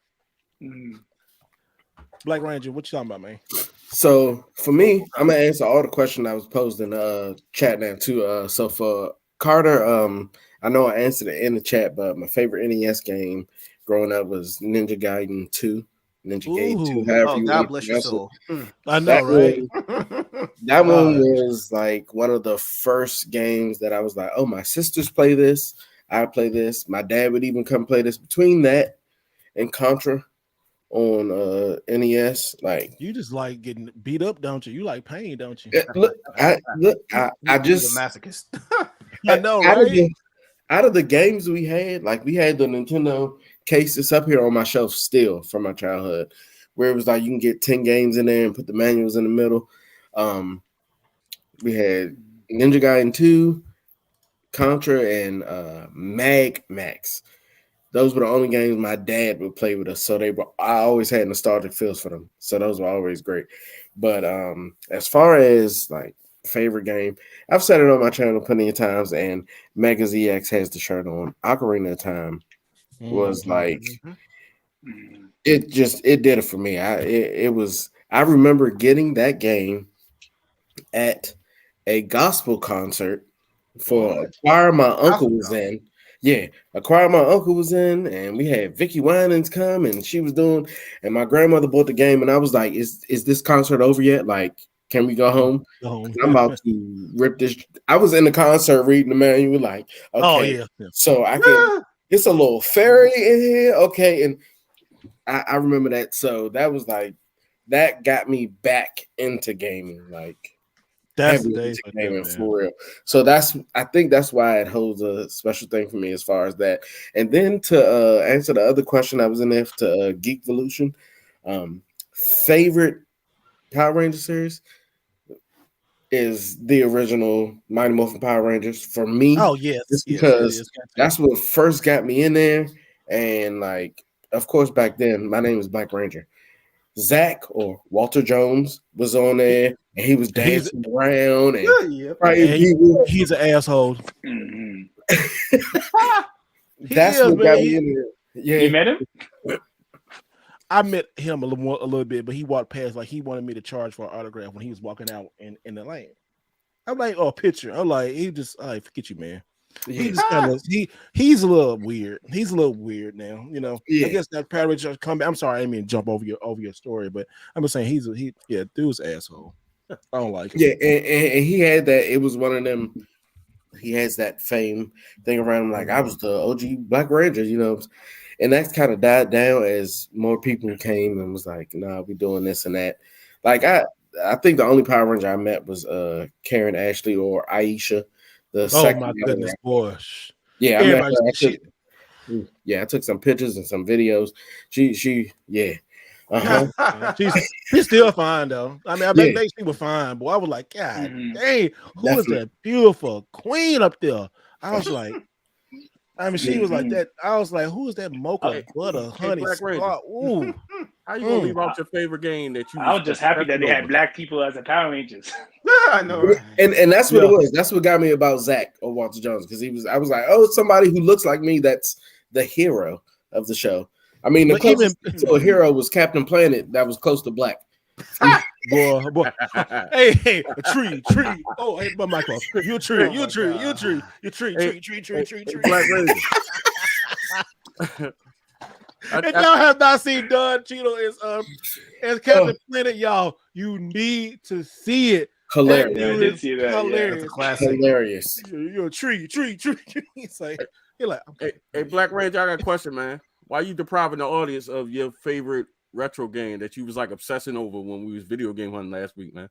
Black Ranger, what you talking about, man? So for me, I'm gonna answer all the questions I was posed in chat now too. So for Carter, I know I answered it in the chat, but my favorite NES game growing up was Ninja Gaiden 2. Ninja Gaiden 2, however Oh, you God want bless to your pronounce it. soul. I know, right? That one was like one of the first games that I was like, oh, my sisters play this. I play this. My dad would even come play this. Between that and Contra on NES, like You just like getting beat up, don't you? You like pain, don't you? I He's just a masochist. I know, out right? of the games we had, like we had the Nintendo case. It's up here on my shelf still from my childhood, where it was like you can get 10 games in there and put the manuals in the middle. We had Ninja Gaiden 2, Contra, and Mag Max. Those were the only games my dad would play with us. So I always had nostalgic feels for them. So those were always great. But as far as like favorite game, I've said it on my channel plenty of times, and Mega ZX has the shirt on. Ocarina of Time was like it did it for me. I remember getting that game at a gospel concert for a choir my uncle was in. Yeah, a choir my uncle was in, and we had Vicky Winans come, and she was doing, and my grandmother bought the game, and I was like, "Is this concert over yet? Like, can we go home? I'm about to rip this." I was in the concert reading the manual, like, okay, so I can. It's a little fairy in here, okay, and I remember that. So that was like that got me back into gaming, like. That's the day for real. So I think that's why it holds a special thing for me as far as that. And then to answer the other question I was in there to Geekvolution, favorite Power Ranger series is the original Mighty Morphin Power Rangers for me. Oh yes, just because that's what first got me in there. And like, of course, back then my name was Black Ranger. Zach or Walter Jones was on there, and he was dancing around, and he's an asshole. That's what got me in there. Yeah, you met him? I met him a little bit, but he walked past like he wanted me to charge for an autograph when he was walking out in the lane. I'm like, oh, picture. I'm like, he just, forget you, man. He just kind of he's a little weird. He's a little weird now, you know. I guess that Power Ranger come back. I'm sorry, I didn't mean to jump over your story, but I'm just saying dude's asshole. I don't like him. Yeah, and he had that. It was one of them. He has that fame thing around him, like I was the OG Black Ranger, you know, and that's kind of died down as more people came and was like, "Nah, we doing this and that." Like I think the only Power Ranger I met was Karen Ashley or Aisha. Oh my goodness, boy! Yeah, I took some pictures and some videos. She's still fine though. I mean, I bet she was fine, but I was like, God dang, who is that beautiful queen up there? I was like, I mean, she was like that. I was like, who is that mocha butter honey? Ooh. How you gonna leave out your favorite game that you? I was just happy that they had black people as the Power Rangers. I know, right? And that's what it was. That's what got me about Zach or Walter Jones, because I was like, oh, somebody who looks like me. That's the hero of the show. I mean, the closest to a hero was Captain Planet. That was close to black. boy. Hey, a tree. Oh, hey, my Michael. You a tree. Black Ranger. If y'all have not seen Don Cheadle as Captain Planet, y'all, you need to see it. Hilarious. I did see that. Hilarious. Hilarious. You're a tree. He's like, you're like, okay. Hey, Black Ranger, I got a question, man. Why are you depriving the audience of your favorite retro game that you was like obsessing over when we was video game hunting last week, man?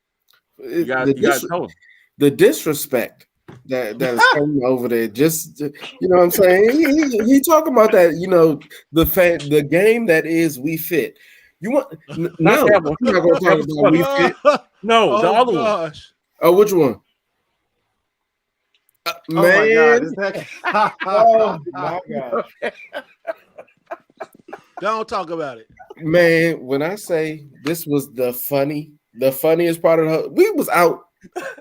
You gotta tell them. The disrespect that is coming over there. Just, you know what I'm saying? He talking about that, you know, the game that is We Fit. You want no? I'm not gonna talk about We Fit. No, the other one. Oh, which one? Man. Oh my God. Don't talk about it. Man, when I say this was the funniest part of we was out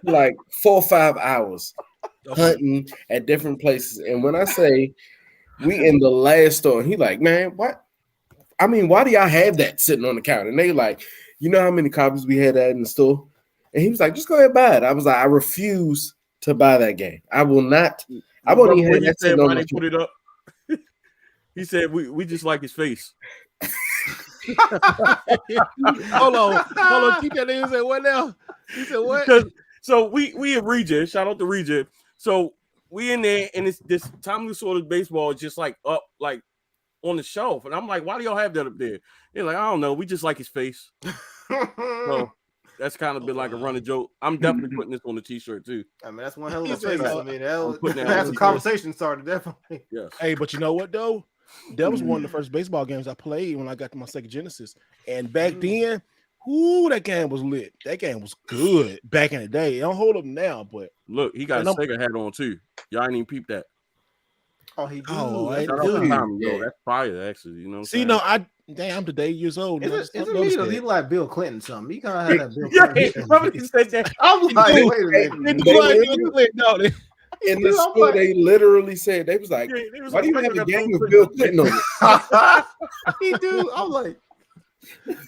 like 4 or 5 hours hunting at different places. And when I say we in the last store, he like, man, what? I mean, why do y'all have that sitting on the counter? And they like, you know how many copies we had that in the store? And he was like, just go ahead and buy it. I was like, I refuse to buy that game. I will not. I won't even have that sitting on the put it up. He said we just like his face. Hold on. Keep that in. He said what now? He said what? So we at Regent. Shout out to Regent. So we in there, and it's this Tommy Lasorda baseball is just like up, like on the shelf, and I'm like, why do y'all have that up there? They're like, I don't know. We just like his face. So that's kind of been like a running joke. I'm definitely putting this on the t-shirt too. I mean, that's one hell of a face. I mean, that's a t-shirt. conversation started, definitely. Yes. Hey, but you know what though? That was one of the first baseball games I played when I got to my Sega Genesis. And back then, that game was lit. That game was good back in the day. It don't hold up now, but look, he got a Sega hat on too. Y'all ain't even peeped that. Oh, he do. Shout out to Tommy, though. That's fire, actually. You know what I'm saying? No, I'm today years old. Isn't me or he like Bill Clinton something? You kind of have that Bill Clinton. Somebody said that. I'm like, wait a minute. In the school, they literally said, they was like, why do you have a game with Bill Clinton on it? He do. I'm like,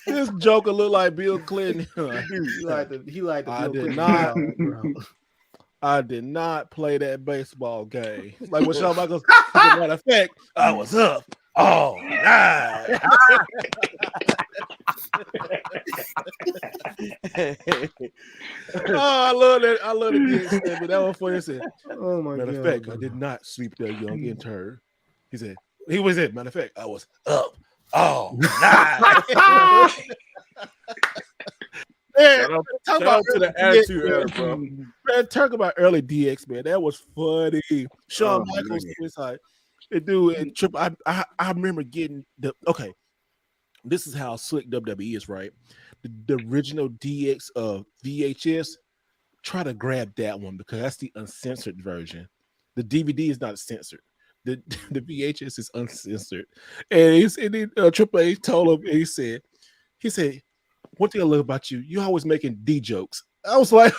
this joker look like Bill Clinton. he like the I Bill did Clinton. not. I did not play that baseball game. Like what Shawn Michaels, as a matter of fact, I was up all night. I love that. I love it. But that one for you said, oh my matter God. of fact, I did not sweep that young intern. He said, he was it. Matter of fact, I was up all night. Man, shout out to the attitude era, bro. Man, talk about early DX, man. That was funny. Shawn Michaels was like, dude, and Triple. I remember getting okay. This is how slick WWE is, right? The original DX of VHS. Try to grab that one because that's the uncensored version. The DVD is not censored. The VHS is uncensored. And Triple H told him, and he said, one thing I love about you, you always making D jokes. I was like,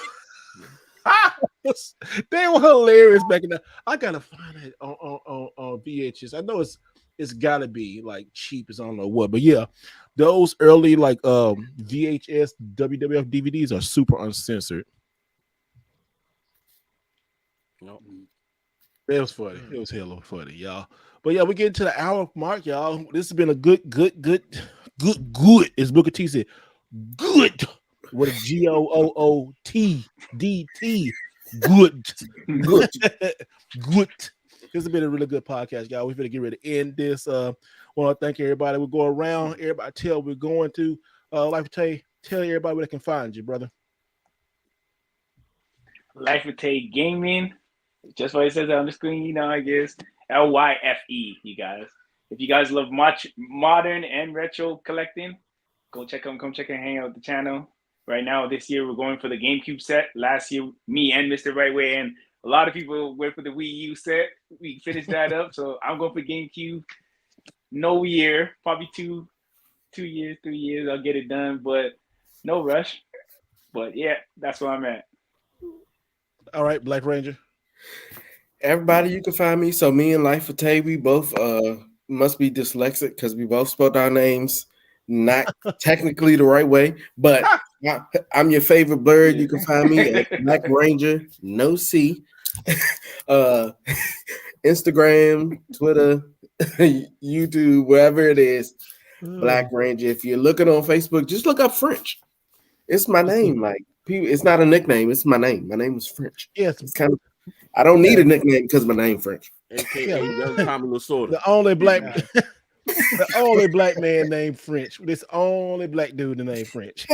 they were hilarious back in the. I gotta find it on VHS. I know it's gotta be like cheap as I don't know what, but yeah, those early like VHS WWF DVDs are super uncensored. Nope. It was funny. It was hella funny, y'all. But yeah, we get to the hour mark, y'all. This has been a good. As Booker T said, good with a GOOTDT. Good. This has been a really good podcast, y'all. We're gonna get ready to end this. Want to thank everybody. We'll go around. Everybody tell we're going to. Life Tay, tell everybody where they can find you, brother. Life of Tay Gaming. Just what it says on the screen, I guess. LYFE, you guys. If you guys love modern and retro collecting, go check them. Come check and hang out with the channel. Right now, this year, we're going for the GameCube set. Last year, me and Mr. Rightway and a lot of people went for the Wii U set. We finished that up, so I'm going for GameCube. No year, probably 2 years, 3 years. I'll get it done, but no rush. But yeah, that's where I'm at. All right, Black Ranger. Everybody, you can find me. So me and Life of Tay, we both must be dyslexic because we both spelled our names not technically the right way, but I'm your favorite bird. You can find me at Black Ranger, no C. Instagram, Twitter, YouTube, wherever it is, Black Ranger. If you're looking on Facebook, just look up French. It's my name. Like it's not a nickname. It's my name. My name is French. Yes, it's kind of. I don't need a nickname because my name French. Tommy Lasorda. The only black, the only black man named French. This only black dude named French.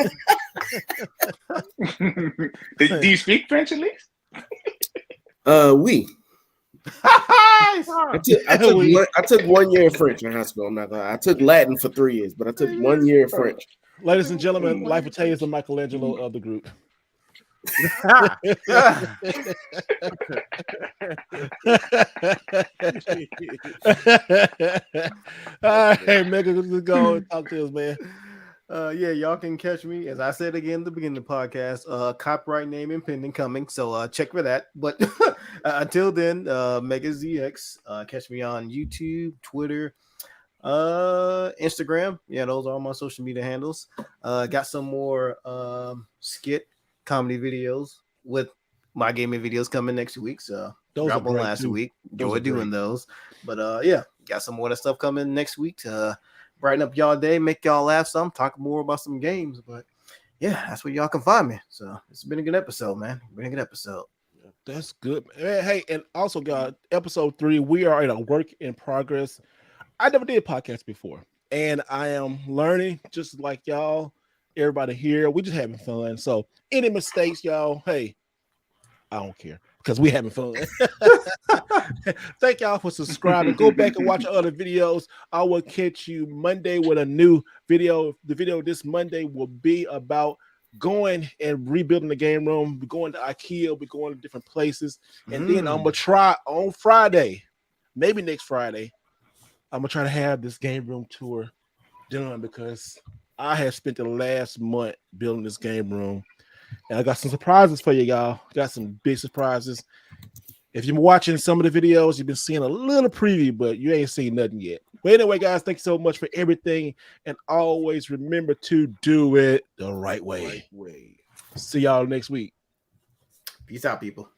Do you speak French at least? Oui. I took 1 year of French in high school. I'm not gonna. I took Latin for 3 years, but I took 1 year of French. Ladies and gentlemen, Life of Tay is the Michelangelo of the group. All right, Mega, let's go and talk to us, man. Yeah, y'all can catch me, as I said again at the beginning of the podcast, copyright name impending coming, so check for that. But until then, Mega ZX, catch me on YouTube, Twitter, Instagram. Yeah, those are all my social media handles. Got some more skit comedy videos with my gaming videos coming next week, so Those drop are one great, last too. week. Those Enjoy are doing those. But yeah, got some more of that stuff coming next week to brighten up y'all day, make y'all laugh some, talk more about some games. But yeah, that's where y'all can find me. So it's been a good episode, man. Been a good episode. That's good. Hey, and also, God, episode 3, we are in a work in progress. I never did podcast before, and I am learning just like y'all, everybody here. We just having fun. So any mistakes, y'all, hey, I don't care because we having fun. Thank y'all for subscribing. Go back and watch other videos. I will catch you Monday with a new video. The video this Monday will be about going and rebuilding the game room. We're going to IKEA. We're going to different places. And then I'm going to try on Friday, maybe next Friday, I'm going to try to have this game room tour done because I have spent the last month building this game room. And I got some surprises for you, y'all. Got some big surprises. If you've been watching some of the videos, you've been seeing a little preview, but you ain't seen nothing yet. But anyway, guys, thank you so much for everything. And always remember to do it the right way. See y'all next week. Peace out, people.